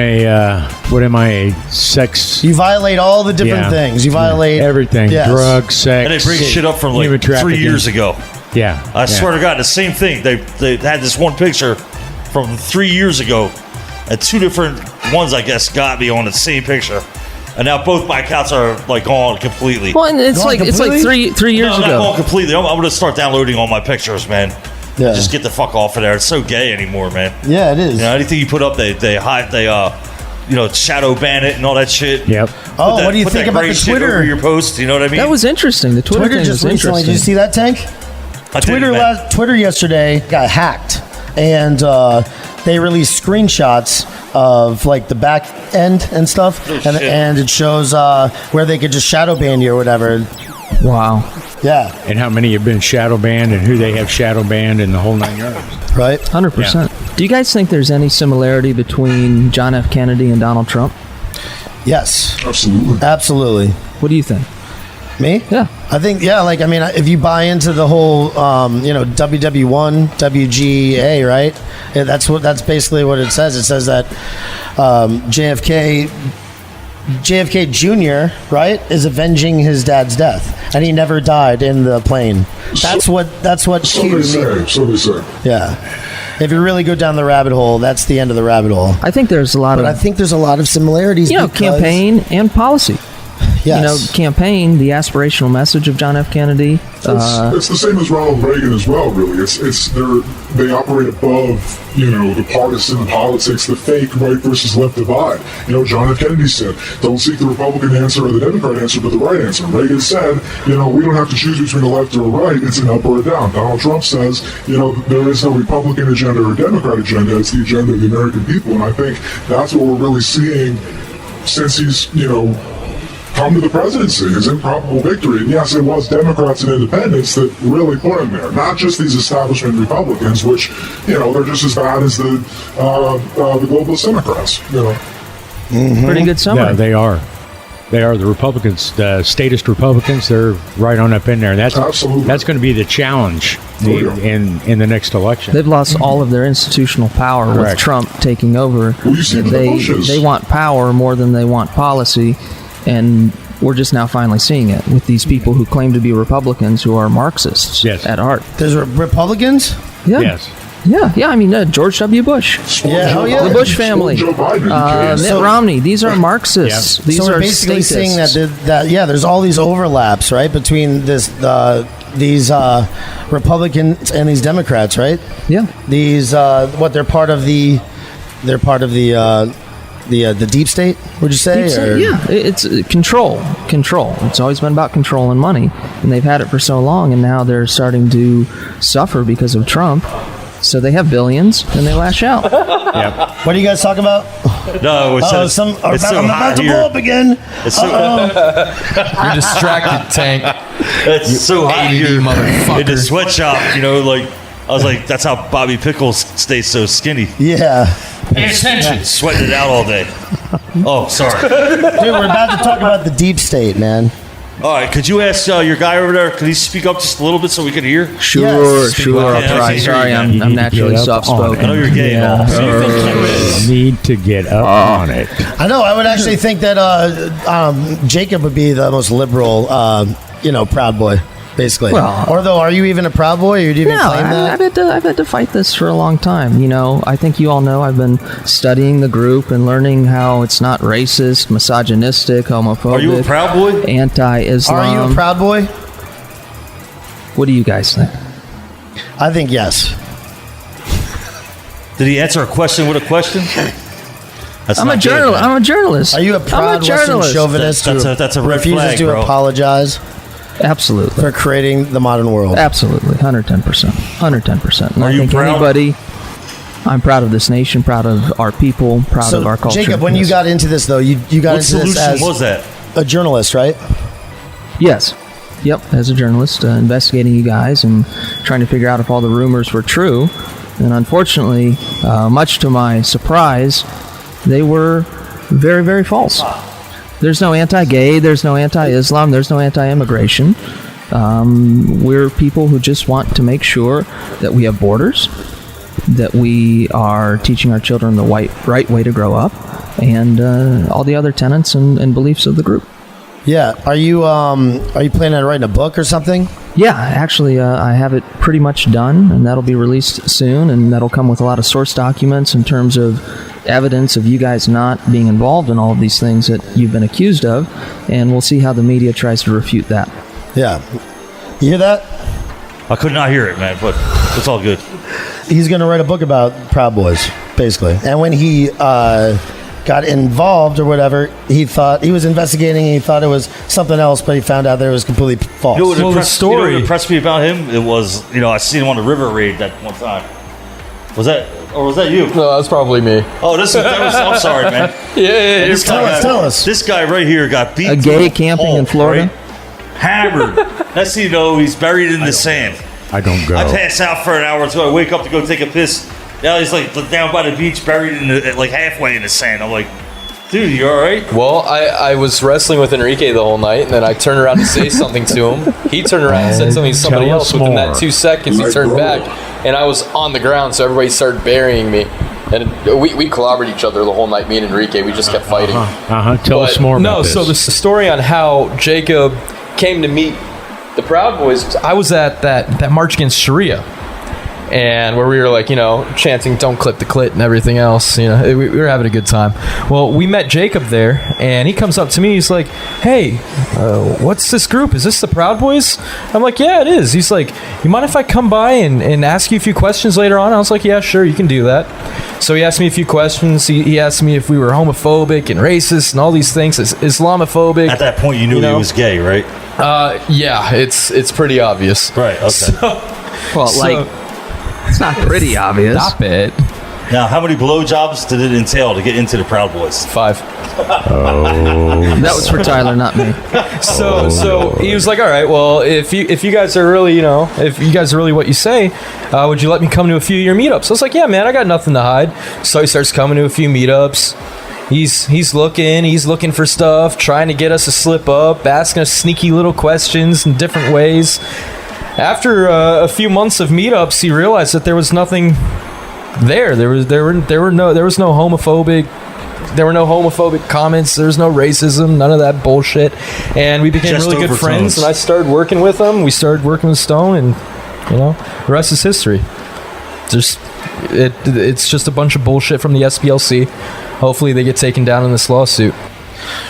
what am I, a sex... You violate all the different Yeah. things. You violate everything. Yes. Drugs, sex. and they bring shit up from human like 3 trafficking. years ago. Yeah. I yeah. swear to God, the same thing. They had this one picture from 3 years ago, and two different ones, I guess, got me on the same picture. And now both my accounts are like gone completely. well, and it's Gone like completely? three years No, not ago. gone completely. I'm going to start downloading all my pictures, man. Yeah. Just get the fuck off of there. It's so gay anymore, man. Yeah, it is. You know, anything you put up, they hide, shadow ban it and all that shit. Yep. Oh, Put what do you put think that about gray the shit Twitter? over your post? You know what I mean? That was interesting. The Twitter Twitter thing just was recently. Did interesting. you see that, Tank? I did, man. Twitter yesterday got hacked, and they released screenshots of like the back end and stuff, shit. and it shows where they could just shadow ban you or whatever. Wow. Yeah, And how many have been shadow banned and who they have shadow banned and the whole 9 yards. right. 100%. Do you guys think there's any similarity between John F. Kennedy and Donald Trump? Yes, Absolutely. absolutely. What do you think? Me? Yeah. I think, yeah, like, I mean, if you buy into the whole, WW1, WGA, right? Yeah, that's basically what it says. It says that JFK Jr., right, is avenging his dad's death, and he never died in the plane. That's what So Q they say. So they say. Yeah. If you really go down the rabbit hole, that's the end of the rabbit hole. I think there's a lot But I of, think there's a lot of similarities. because- campaign and policy. Yes. Campaign, the aspirational message of John F. Kennedy. It's the same as Ronald Reagan as well, really. They operate above, the partisan politics, the fake right versus left divide. John F. Kennedy said, don't seek the Republican answer or the Democrat answer, but the right answer. Reagan said, we don't have to choose between a left or a right, it's an up or a down. Donald Trump says, there is no Republican agenda or Democrat agenda, it's the agenda of the American people. And I think that's what we're really seeing since he's, come to the presidency, his improbable victory. And yes, it was Democrats and independents that really put him there, not just these establishment Republicans, which, they're just as bad as the globalist Democrats, Pretty good summary. Yeah, they are. They are the Republicans, the statist Republicans. They're right on up in there. That's Absolutely. That's going to be the challenge yeah. in the next election. They've lost all of their institutional power with Correct. Trump taking over. Well, you see the Bushes. They want power more than they want policy, and we're just now finally seeing it with these people who claim to be Republicans who are Marxists Yes. at heart. There's Republicans? Yeah. Yes. Yeah. I mean, George W. Bush, Yeah, oh, yeah. the Bush family, Joe Biden. Mitt So- Romney. These are Marxists. Yeah. These So are we're basically saying statists. that there's all these overlaps, right, between these Republicans and these Democrats, right? Yeah. These they're part of the deep state, would you say? Or- Yeah, it's control. It's always been about control and money, and they've had it for so long, and now they're starting to suffer because of Trump. So they have billions, and they lash out. Yep. What do you guys talk about? No, it's I'm so about hot to here. blow up again. It's so, You're distracted, Tank. it's so hot ADD here motherfucker. in the sweatshop. You know, like I was like, that's how Bobby Pickles stays so skinny. Yeah. Pay attention. Sweating it out all day. Oh, sorry. Dude, we're about to talk about the deep state, man. All right, could you ask your guy over there? Could he speak up just a little bit so we can hear? Sure, Yes. sure. Yeah, I'll try. I Sorry, hear you, You I'm need to naturally get up on soft-spoken. I know you're gay and all. So you think you Need to get up on it. I know. I would actually think that Jacob would be the most liberal, Proud Boy, basically. Well- or though, are you even a Proud Boy? Or do you even No, claim that? I've had to fight this for a long time. I think you all know I've been studying the group and learning how it's not racist, misogynistic, homophobic. Are you a Proud Boy? Anti-Islam. Are you a Proud Boy? What do you guys think? I think yes. Did he answer a question with a question? That's I'm a not good, journalist. man. I'm a journalist. Are you a proud Western journalist. chauvinist That's who a red refuses flag, to bro. apologize Absolutely. for creating the modern world? Absolutely. 110%. 110%. And Are I you think proud? I'm proud of this nation, proud of our people, proud of our culture. Jacob, when you Yes. got into this, though, you got What into this solution as was that? a journalist, right? Yes. Yep. As a journalist, investigating you guys and trying to figure out if all the rumors were true. And unfortunately, much to my surprise, they were very, very false. There's no anti-gay, there's no anti-Islam, there's no anti-immigration. We're people who just want to make sure that we have borders, that we are teaching our children the right way to grow up, and all the other tenets and beliefs of the group. Yeah. Are you planning on writing a book or something? Yeah, actually, I have it pretty much done, and that'll be released soon, and that'll come with a lot of source documents in terms of evidence of you guys not being involved in all of these things that you've been accused of, and we'll see how the media tries to refute that. Yeah. You hear that? I could not hear it, man, but it's all good. He's going to write a book about Proud Boys, basically. And when he got involved or whatever, he thought he was investigating and he thought it was something else, but he found out that it was completely false. You know what Well, the impressed, you know what story- impressed me about him? It was, I seen him on the river raid that one time. Was that you? No, that's probably me. Oh, I'm sorry, man. Yeah. This guy Tell us. This guy right here got beat. A to gay the camping pulp, in Florida? right? Hammered. Next thing you know, he's buried in the sand. I don't go. I pass out for an hour or two. I wake up to go take a piss. Now he's like down by the beach, buried in like halfway in the sand. I'm like, dude, you all right? Well, I was wrestling with Enrique the whole night, and then I turned around to say something to him. He turned around and said something to somebody Tell else. us Within more. that 2 seconds, he turned back, and I was on the ground, so everybody started burying me. And we clobbered each other the whole night, me and Enrique. We just kept fighting. Tell us more about this. So the story on how Jacob came to meet the Proud Boys, I was at that march against Sharia, and where we were like, chanting "Don't clip the clit" and everything else. We were having a good time. Well, we met Jacob there, and he comes up to me. He's like, "Hey, what's this group? Is this the Proud Boys?" I'm like, "Yeah, it is." He's like, "You mind if I come by and ask you a few questions later on?" I was like, "Yeah, sure, you can do that." So he asked me a few questions. He asked me if we were homophobic and racist and all these things, Islamophobic. At that point, you knew he was gay, right? Yeah, it's pretty obvious. Right. Okay. It's not pretty obvious. Stop it. Now, how many blowjobs did it entail to get into the Proud Boys? 5. That was for Tyler, not me. So he was like, all right, well, if you guys are really, if you guys are really what you say, would you let me come to a few of your meetups? I was like, yeah, man, I got nothing to hide. So he starts coming to a few meetups. He's looking for stuff, trying to get us to slip up, asking us sneaky little questions in different ways. After a few months of meetups, he realized that there was nothing there. There was no homophobic comments. There was no racism, none of that bullshit. And we became Just really good friends. overtones. And I started working with him. We started working with Stone, and the rest is history. It's just a bunch of bullshit from the SPLC. Hopefully, they get taken down in this lawsuit.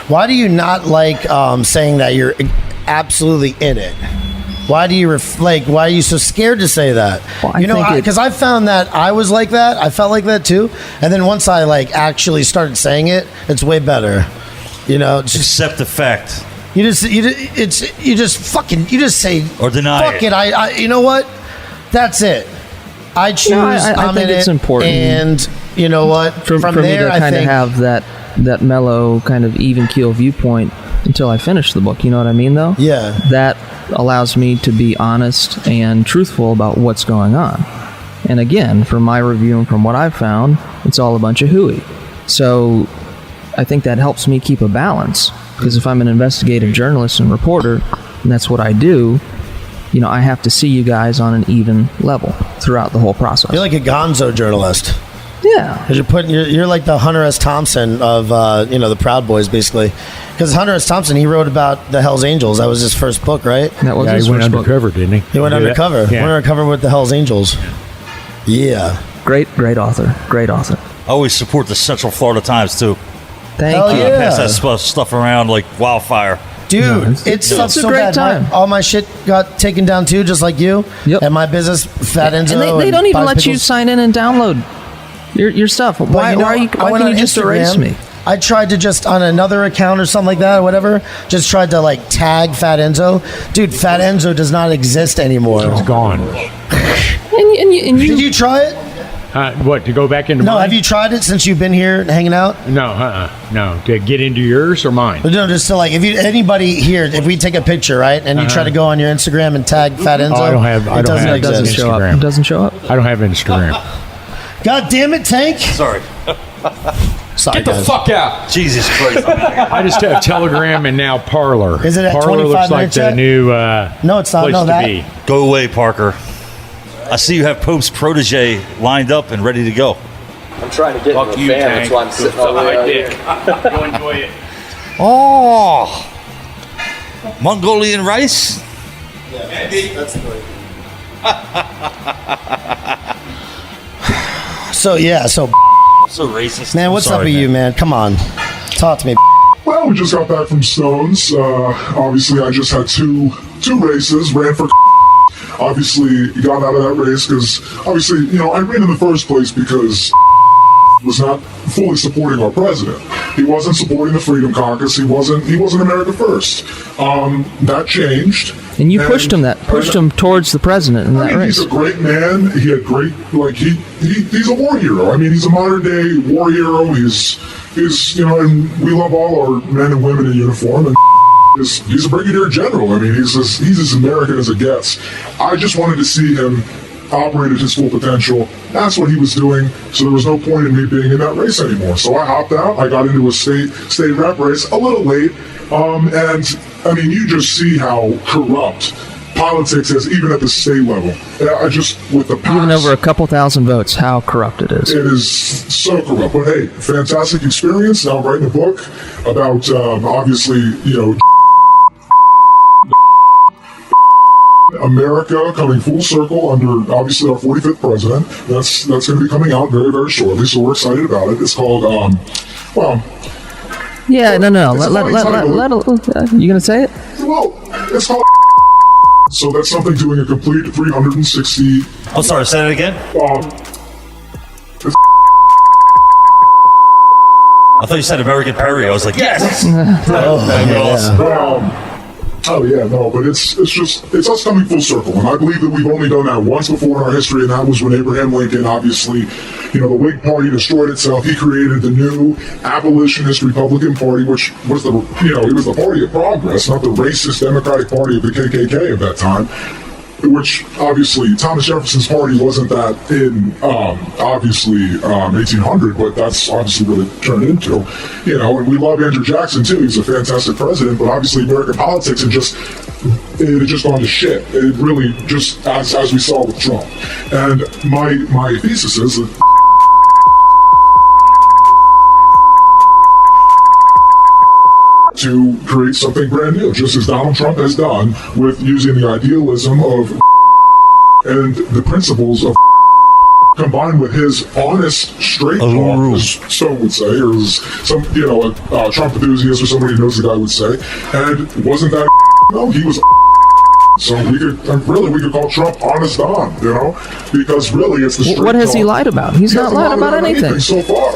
Why do you not like saying that you're absolutely in it? Why do you why are you so scared to say that? Well, Because I found that I was like that. I felt like that too. And then once I actually started saying it, it's way better. Just Accept the fact. you just say Or deny fuck it. it. I you know what? That's it. I choose. I think it's important. And you know what? For From me there, to I kind of think have that mellow, kind of even keel viewpoint until I finish the book. You know what I mean, though? Yeah. That allows me to be honest and truthful about what's going on. And again, from my review and from what I've found, it's all a bunch of hooey. So I think that helps me keep a balance. Because if I'm an investigative journalist and reporter, and that's what I do, you know, I have to see you guys on an even level throughout the whole process. You're like a gonzo journalist. Yeah. Because you're like the Hunter S. Thompson of the Proud Boys, basically. Because Hunter S. Thompson, he wrote about the Hells Angels. That was his first book, right? That was his he went first book. undercover, didn't he? He went undercover. Yeah. Went undercover with the Hells Angels. Yeah. Great author. Great author. I always support the Central Florida Times too. Thank Hell you. yeah. Pass that stuff around like wildfire. Dude, No, it sucks a so great bad. time. All my shit got taken down too, just like you. Yep. And my business, Fat Enzo. And they don't even Bobby let you Pickles. sign in and download your stuff. But Why you know, why I went can on you just Instagram. erase me? I tried to just on another account or something like that or whatever, just tried to like tag Fat Enzo. Dude, Fat Enzo does not exist anymore. It's gone. And you Did you try it? What, to go back into No, mine? have you tried it since you've been here and hanging out? No, no. To get into yours or mine? No, just to like, if you anybody here, if we take a picture, right, and you try to go on your Instagram and tag Fat Enzo, I don't have- I it don't doesn't have- it doesn't exist. show up. Instagram. It doesn't show up. I don't have Instagram. God damn it, Tank! Sorry. Sorry, Get the guys. fuck out. Jesus Christ. I just have Telegram and now Parler. Is it at Parler 25 looks like minutes the yet? new No, it's not. place No, to that. be. Go away, Parker. I see you have Pope's protege lined up and ready to go. I'm trying to get Fuck you, Tank. I'm sitting all the way out here. Go enjoy it. Oh, Mongolian rice. So So racist. man, I'm what's up sorry, with you, man? Come on, talk to me. Well, we just got back from Stones. Obviously, I just had two races, ran for. Obviously, got out of that race because, obviously, I ran in the first place because was not fully supporting our president. He wasn't supporting the Freedom Caucus. He wasn't America First. That changed. And you pushed him towards the president in that race. He's a great man. He had great, he's a war hero. I mean, he's a modern day war hero. He's and we love all our men and women in uniform. And he's a brigadier general. I mean, he's as American as it gets. I just wanted to see him operate at his full potential. That's what he was doing. So there was no point in me being in that race anymore. So I hopped out. I got into a state rep race a little late. And I mean, you just see how corrupt politics is, even at the state level. With the past, Even over a couple thousand votes, how corrupt it is. it is so corrupt. But hey, fantastic experience. Now I'm writing a book about, obviously, America coming full circle under, obviously, our 45th president. That's going to be coming out very, very shortly. So we're excited about it. It's called, Yeah, no. It's a funny title. You gonna say it? well, it's called. So that's something doing a complete 360. I'm sorry, say that again? I thought you said American Perry. I was like, yes! But it's us coming full circle, and I believe that we've only done that once before in our history, and that was when Abraham Lincoln, obviously, the Whig Party destroyed itself. He created the new abolitionist Republican Party, which was it was the party of progress, not the racist Democratic Party of the KKK of that time. Which obviously Thomas Jefferson's party wasn't that in 1800, but that's obviously what it turned into. And we love Andrew Jackson too. He's a fantastic president, but obviously American politics had just gone to shit. It really just as we saw with Trump. And my thesis is that to create something brand new, just as Donald Trump has done with using the idealism of and the principles of combined with his honest, straight talk, as some would say, or as some, a Trump enthusiast or somebody who knows the guy would say. And wasn't that no, he was so we could call Trump honest Don, because really it's the straight What has he talk. lied about? He's not hasn't lied about anything. so far.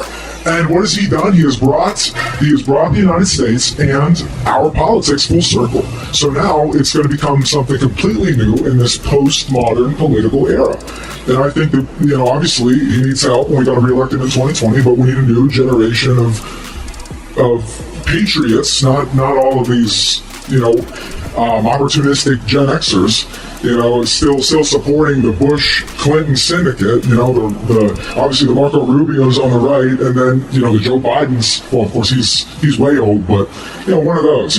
And what has he done? He has brought the United States and our politics full circle. So now it's going to become something completely new in this postmodern political era. And I think that, obviously he needs help when we got to reelect him in 2020, but we need a new generation of patriots, not all of these, opportunistic Gen Xers, still supporting the Bush-Clinton syndicate, obviously the Marco Rubio's on the right, and then, the Joe Biden's, well, of course, he's way old, but, one of those,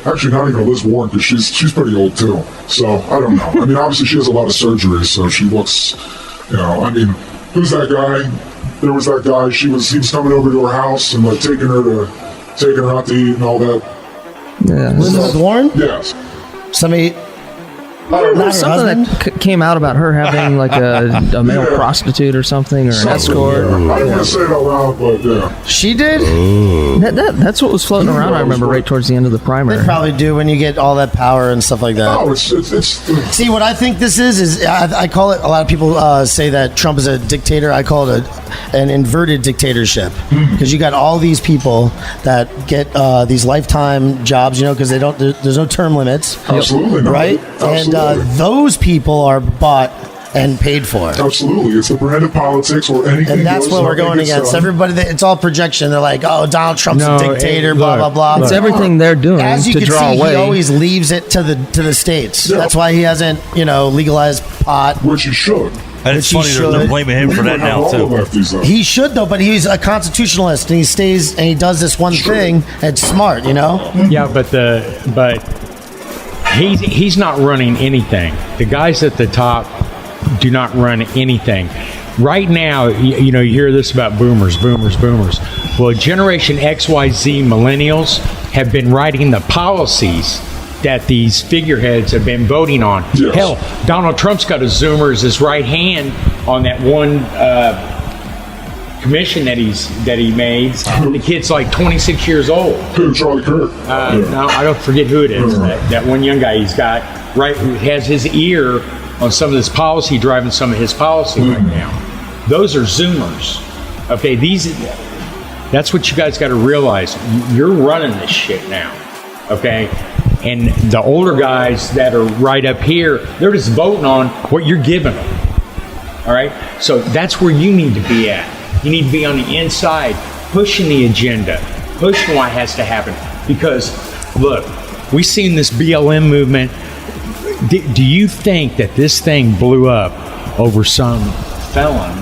actually not even Liz Warren, because she's pretty old, too. So, I don't know. I mean, obviously she has a lot of surgeries, so she looks, who's that guy? There was that guy, he was coming over to her house and, taking her out to eat and all that. Yeah. Elizabeth Warren? Yes. Somebody... There's something that came out about her having like a male prostitute or something, or an escort. Yeah. I don't want to say it out loud, but yeah. She did? That's what was floating around, I remember, right towards the end of the primary. They probably do when you get all that power and stuff like that. Oh, it's See, what I think this is I call it, a lot of people say that Trump is a dictator. I call it an inverted dictatorship. Because you got all these people that get these lifetime jobs, because there's no term limits. Absolutely not. Right? Absolutely. And those people are bought and paid for. Absolutely. It's the brand of politics or anything. And that's what we're going against. Everybody, it's all projection. They're like, oh, Donald Trump's a dictator, blah, blah, blah. It's everything they're doing As you to can draw see, away. he always leaves it to the states. Yeah. That's why he hasn't, legalized pot. Which you should. And it's Which he funny they're should. blaming him for that now, too. He should, though, but he's a constitutionalist, and he stays and he does this one thing. And it's smart, Yeah, but he's not running anything. The guys at the top do not run anything. Right now, you hear this about boomers. Well, Generation XYZ millennials have been writing the policies that these figureheads have been voting on. Yes. Hell, Donald Trump's got a Zoomer as his right hand on that one commission that he made. The kid's like 26 years old. Who, Charlie Kirk? No, I don't forget who it is. That one young guy he's got, right, who has his ear on some of this policy, driving some of his policy right now. Those are Zoomers. Okay, that's what you guys got to realize. You're running this shit now. Okay? And the older guys that are right up here, they're just voting on what you're giving them. All right? So that's where you need to be at. You need to be on the inside, pushing the agenda, pushing what has to happen. Because, look, we've seen this BLM movement. Do you think that this thing blew up over some felon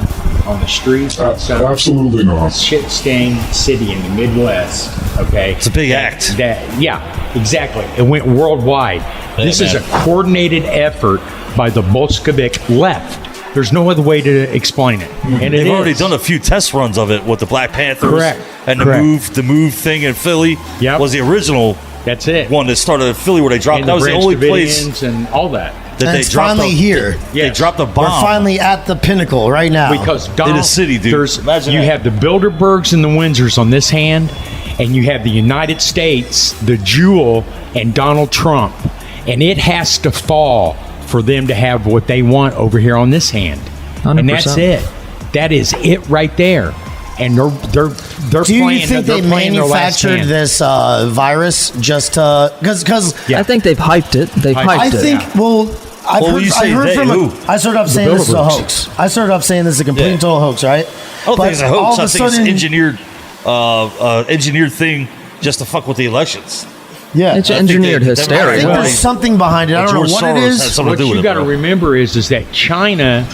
on the streets? Absolutely not. Shit-stained city in the Midwest, okay? It's a big act. Yeah, exactly. It went worldwide. This is a coordinated effort by the Bolshevik left. There's no other way to explain it. And they've already done a few test runs of it with the Black Panthers. Correct. And the move thing in Philly was the original. That's it. One that started in Philly where they dropped. And that was the only place and all that. That and it's finally here. They dropped a bomb. We're finally at the pinnacle right now. Because in a city, dude. You have the Bilderbergs and the Windsors on this hand, and you have the United States, the jewel, and Donald Trump. And it has to fall for them to have what they want over here on this hand. 100%. And that's it. That is it right there. And they're Do playing. you think they're they playing their last manufactured hand. this virus just to because I think they've hyped it. I think I started off saying this is a hoax. I started off saying this is a complete and total hoax, right? I don't think it's a hoax. I think it's engineered thing just to fuck with the elections. Yeah, it's engineered hysteria. I think there's something behind it. I don't know what it is. What you got to remember is that China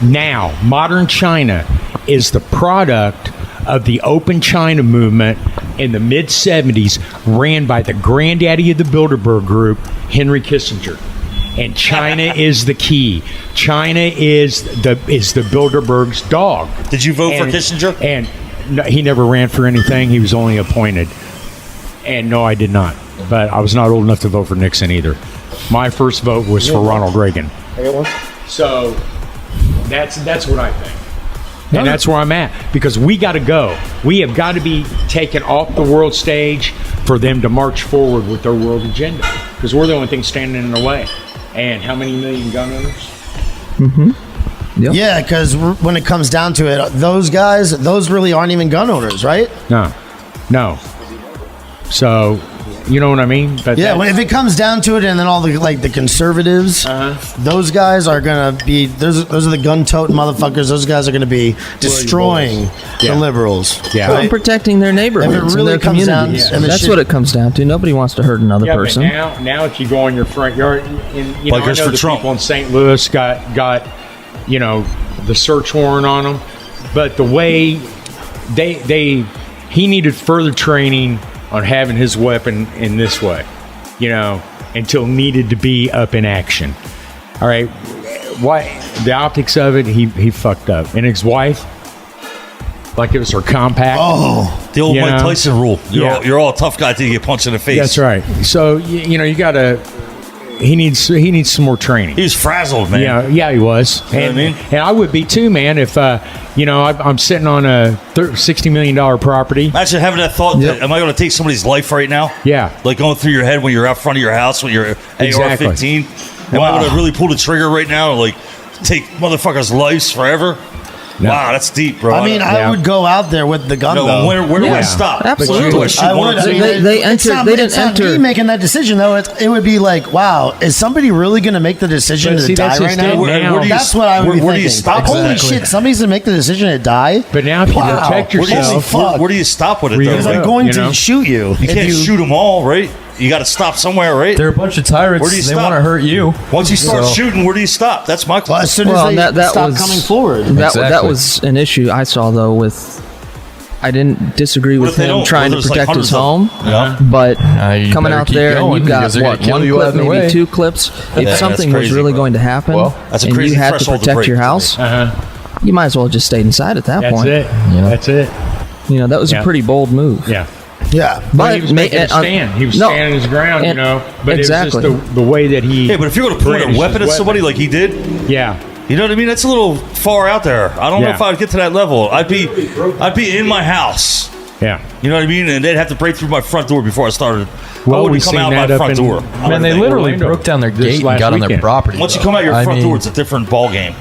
now, modern China, is the product of the Open China movement in the mid-'70s, ran by the granddaddy of the Bilderberg Group, Henry Kissinger. And China is the key. China is the Bilderberg's dog. Did you vote for Kissinger? And no, he never ran for anything. He was only appointed. And no, I did not. But I was not old enough to vote for Nixon either. My first vote was for Ronald Reagan. I got one. So that's what I think. And that's where I'm at. Because we got to go. We have got to be taken off the world stage for them to march forward with their world agenda. Because we're the only thing standing in their way. And how many million gun owners? Mm-hmm. Yep. Yeah, because when it comes down to it, those guys, those really aren't even gun owners, right? No. So, you know what I mean? But Yeah, if it comes down to it, and then all the conservatives, those guys are gonna be those are the gun-toting motherfuckers. Those guys are gonna be destroying the liberals. Yeah. right? Protecting their neighborhoods If it and really their comes down- communities. and the That's shit- what it comes down to. Nobody wants to hurt another person. But now if you go in your front yard, and I Bikers know for the Trump. people in St. Louis got the search warrant on them, but the way he needed further training on having his weapon in this way, until needed to be up in action. All right, why the optics of it? He fucked up, and his wife, like it was her compact. The old Mike know? Tyson rule. Yeah. You're all a tough guy till you get punched in the face. That's right. So you gotta. He needs some more training. He was frazzled, man. Yeah, he was. You know what I mean? And I would be too, man. If I'm sitting on a $60 million property. Imagine having that thought. Yep. Am I going to take somebody's life right now? Yeah. Like going through your head when you're out front of your house with your Exactly. AR-15. Am I going to really pull the trigger right now and take motherfuckers' lives forever? No. Wow, that's deep, bro. I mean, Yeah. I would go out there with the gun. no, though. where do I Yeah. stop? Absolutely. Do I shoot I one would. or two? They it's entered- not- they didn't it's not enter- me making that decision though. It would be like, wow, is somebody really going to make the decision But to see, die that's right just now? it now. Where do you- That's what I would be where do you thinking. stop? Holy Exactly. shit, somebody's going to make the decision to die. But now if you Wow. protect Where do you- yourself, Fuck. where do you stop with it, Where you though? Because go? I'm going You to know? shoot you. You if can't shoot them all, right? You got to stop somewhere, right? They're a bunch of tyrants. Where do you They stop? want to hurt you. Once you start So- shooting, where do you stop? That's my Well, question. as soon Well, as they that stop was coming forward. That Exactly. was an issue I saw though. I didn't disagree What with if they him don't? trying to There's like protect his hundreds home, of them. Yeah. but you coming better out keep there and going you've got because they're gonna what, kill one you clip, either maybe way. 2 clips. If that's something was crazy, really bro. going to happen, Well, that's a and crazy you had to threshold to protect break your to me. house, you might as well just stayed inside at that that's point. it. That's it. That was Yeah. a pretty bold move. Yeah. Yeah. But he was making a stand. He was standing his ground, and- But exactly. it was just the way that he. Hey, but if you're going to point a brandished weapon his at somebody like he did, yeah. you know what I mean? That's a little far out there. I don't know Yeah. if I'd get to that level. I'd be in my house. Yeah. You know what I mean? And they'd have to break through my front door before I started. Well, I we wouldn't come seen out that my up front in- door. Man, they literally Orlando broke down their this gate and last got on their weekend. property. Once you come out your I front mean, door, it's a different ball game.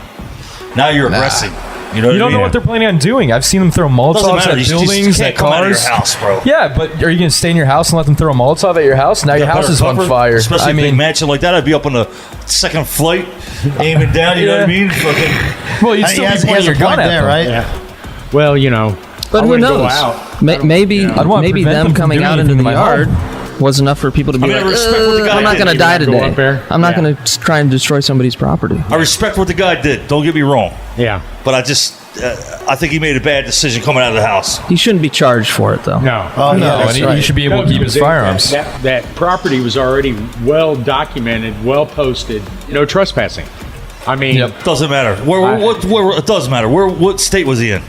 Now you're aggressive. You know what You I don't mean? know what they're planning on doing. I've seen them throw Doesn't Molotovs matter. at You just buildings, can't at come out of cars. your house, bro. Yeah, but are you going to stay in your house and let them throw a Molotov at your house? Now your Got house better is on cover, fire. Especially I a big mean, mansion like that. I'd be up on the second flight, aiming down. You know what I mean? Fucking. well, you'd still be pointing your gun at them. right? Yeah. Well, But I who wouldn't go knows? out. Maybe I'd wanna maybe prevent them them from coming doing out into anything the to my yard was enough for people to be I mean, I like, respect what the guy I'm not did. going to die Go up there. today. I'm not Yeah. going to try and destroy somebody's property. I respect what the guy did. Don't get me wrong. Yeah. But I think he made a bad decision coming out of the house. He shouldn't be charged for it though. No. Oh, yeah, No, that's and right. you should be able to keep his because firearms. That property was already well documented, well posted. No trespassing. I mean, Yep. Doesn't matter. It doesn't matter. What state was he in?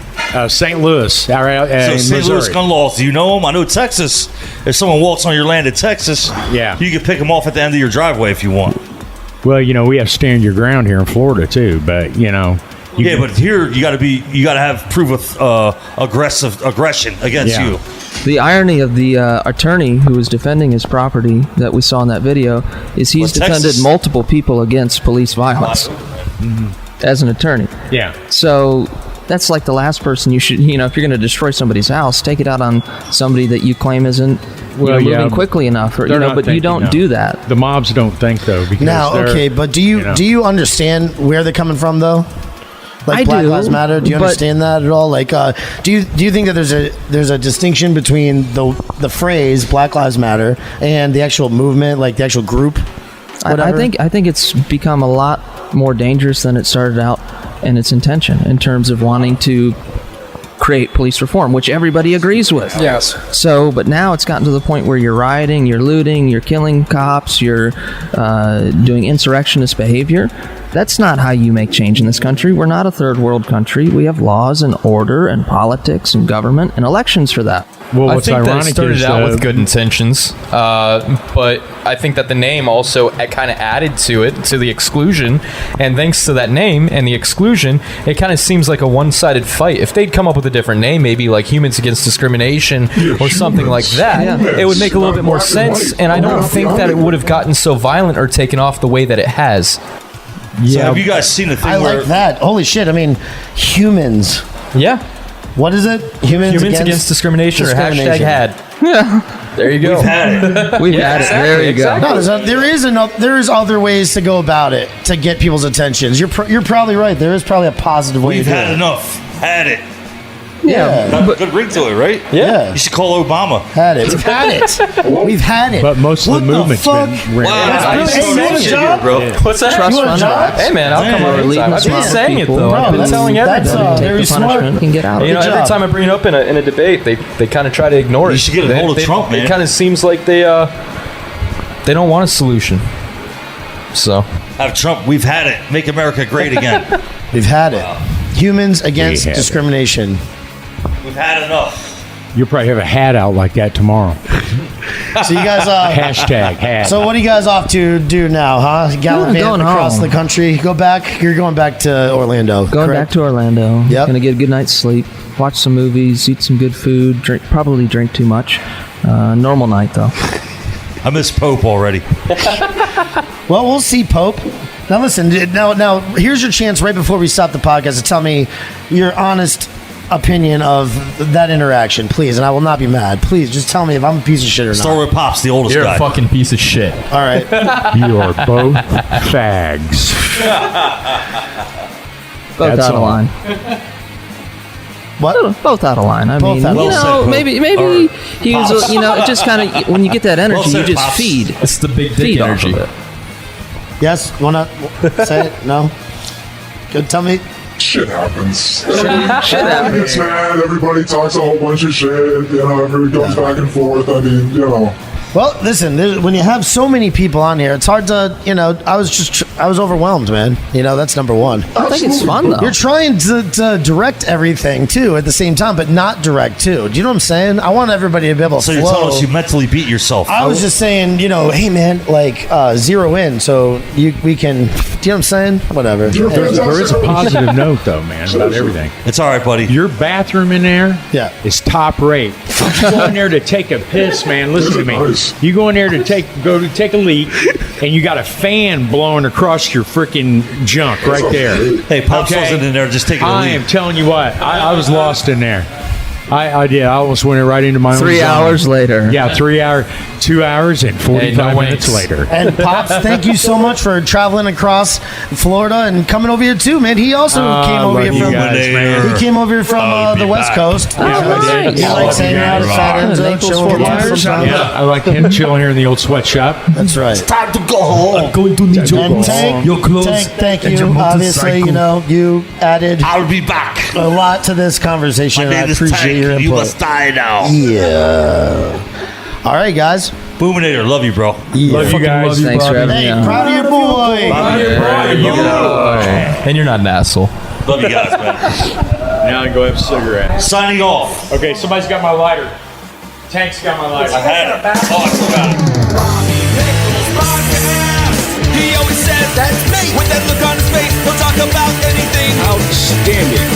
St. Louis, all right, So in St. Louis Missouri. gun laws. Do you know them? I know Texas. If someone walks on your land in Texas, Yeah. you can pick them off at the end of your driveway if you want. Well, we have stand your ground here in Florida too, but Yeah, but here you got to have proof of aggression against Yeah. you. The irony of the attorney who was defending his property that we saw in that video is he's Was defended Texas- multiple people against police violence as an attorney. yeah. So that's like the last person you should, if you're going to destroy somebody's house, take it out on somebody that you claim isn't moving quickly enough, or, They're not but you thinking, don't no. do that. The mobs don't think though. Because Now, they're- okay, but do you understand where they're coming from though? Like I Black do, Lives Matter. Do you but- understand that at all? Like, do you think that there's a distinction between the phrase Black Lives Matter and the actual movement, like the actual group? I Whatever? think it's become a lot more dangerous than it started out in its intention in terms of wanting to create police reform, which everybody agrees with. Yes. So, but now it's gotten to the point where you're rioting, you're looting, you're killing cops, you're doing insurrectionist behavior. That's not how you make change in this country. We're not a third world country. We have laws and order and politics and government and elections for that. Well, I what's think that ironic started is out with good intentions, but I think that the name also kind of added to it, to the exclusion, and thanks to that name and the exclusion, it kind of seems like a one-sided fight. If they'd come up with a different name, maybe like Humans Against Discrimination or something like that, it would make a little bit more sense, and I don't think that it would have gotten so violent or taken off the way that it has. So have you guys seen the thing I where like that. Holy shit! I mean, humans. Yeah. What is it? Humans against discrimination, or hashtag had. Yeah. There you go. we've had it. We've had it. There you go. No, there is other ways to go about it to get people's attentions. You're probably right. There is probably a positive way We've to do had it. enough. Had it. Yeah. Got a good ring to it, right? Yeah. You should call Obama. Had it. We've had it. We've had it. But most of What the movement's fuck? been Hey, you want a job? What's that? Trust You want fund jobs? drives. Hey man, I'll come over Relieving anytime. I've been small saying it people. though. I've been Bro, telling that's, everybody. Take very the smart. punishment and get out. You know, Good every job. time I bring it up in a debate, they kind of try to ignore it. You should get a hold of Trump, man. It kind of seems like they don't want a solution. So Have Trump. We've had it. Make America great again. We've had it. Humans against We had it. discrimination. We've had enough. You'll probably have a hat out like that tomorrow. So you guys, Hashtag hat. so what are you guys off to do now, huh? Gallivant going across home. the country. Go back. You're going back to Orlando. Going correct? back to Orlando. Yep. Gonna get a good night's sleep. Watch some movies. Eat some good food. Probably drink too much. Normal night though. I miss Pope already. Well, we'll see, Pope. Now listen. Now here's your chance right before we stop the podcast to tell me your honest opinion of that interaction, please, and I will not be mad. Please, just tell me if I'm a piece of shit or not. Start with Pops, the oldest You're guy. a fucking piece of shit. All right. You are both fags. Both That's out of all. line. What? Both out of line. I Both mean, out of you line. know, Well said, maybe Pope. he was, Pops. you know, it just kind of when you get that energy, said, you just Pops. feed. It's the big dick Feed off energy. of it. Yes. Wanna say it? No. Good. Tell me. Shit happens. Shit Everybody happens. gets mad. Everybody talks a whole bunch of shit. You know, everybody goes back and forth. I mean, you know. Well, listen. When you have so many people on here, it's hard to, you know. I was overwhelmed, man. You know, that's number one. I think it's fun though. You're trying to direct everything too at the same time, but not direct too. Do you know what I'm saying? I want everybody to be able to So flow. you're telling us you mentally beat yourself. I was just saying, you know, hey man, like zero in, so we can. Do you know what I'm saying? Whatever. You're Hey, There is a positive note, though, man, about everything. It's all right, buddy. Your bathroom in there Yeah. is top rate. You go in there to take a piss, man. Listen to me. Nice. You go in there to take a leak, and you got a fan blowing across your freaking junk right there. Hey, Pops Okay. wasn't in there just taking a I leak. am telling you what, I was lost in there. I did. I almost went right into my own 3 zone. hours later. Yeah, 3 hours, 2 hours and 45 minutes winks. later. And Pops, thank you so much for traveling across Florida and coming over here too, man. He also came over love here you from. guys, man. He came over here from I'll be the West back. Coast. Oh, nice. He likes hanging out at Fat Enzo, Naples, chilling Fort with us Myers. sometimes. Yeah, I like him chilling here in the old sweatshop. That's right. Time to go home. I'm going to need And Tank, your clothes. Thank and your you. Obviously, you motorcycle. know, you added I'll be back. a lot to this conversation. My and I name is appreciate your Tank. You input. must die now. Yeah. All right, guys. Boominator, love you, bro. Yeah. Love you guys. Thanks for having me Hey, on. proud of your boy. And you're not an asshole. Love you guys, man. Now I can go have a cigarette. Signing off. Okay, somebody's got my lighter. Tank's got my lighter. I had it. Oh, I forgot it. He always says that's me. With that look on his face, he'll talk about anything. Outstanding.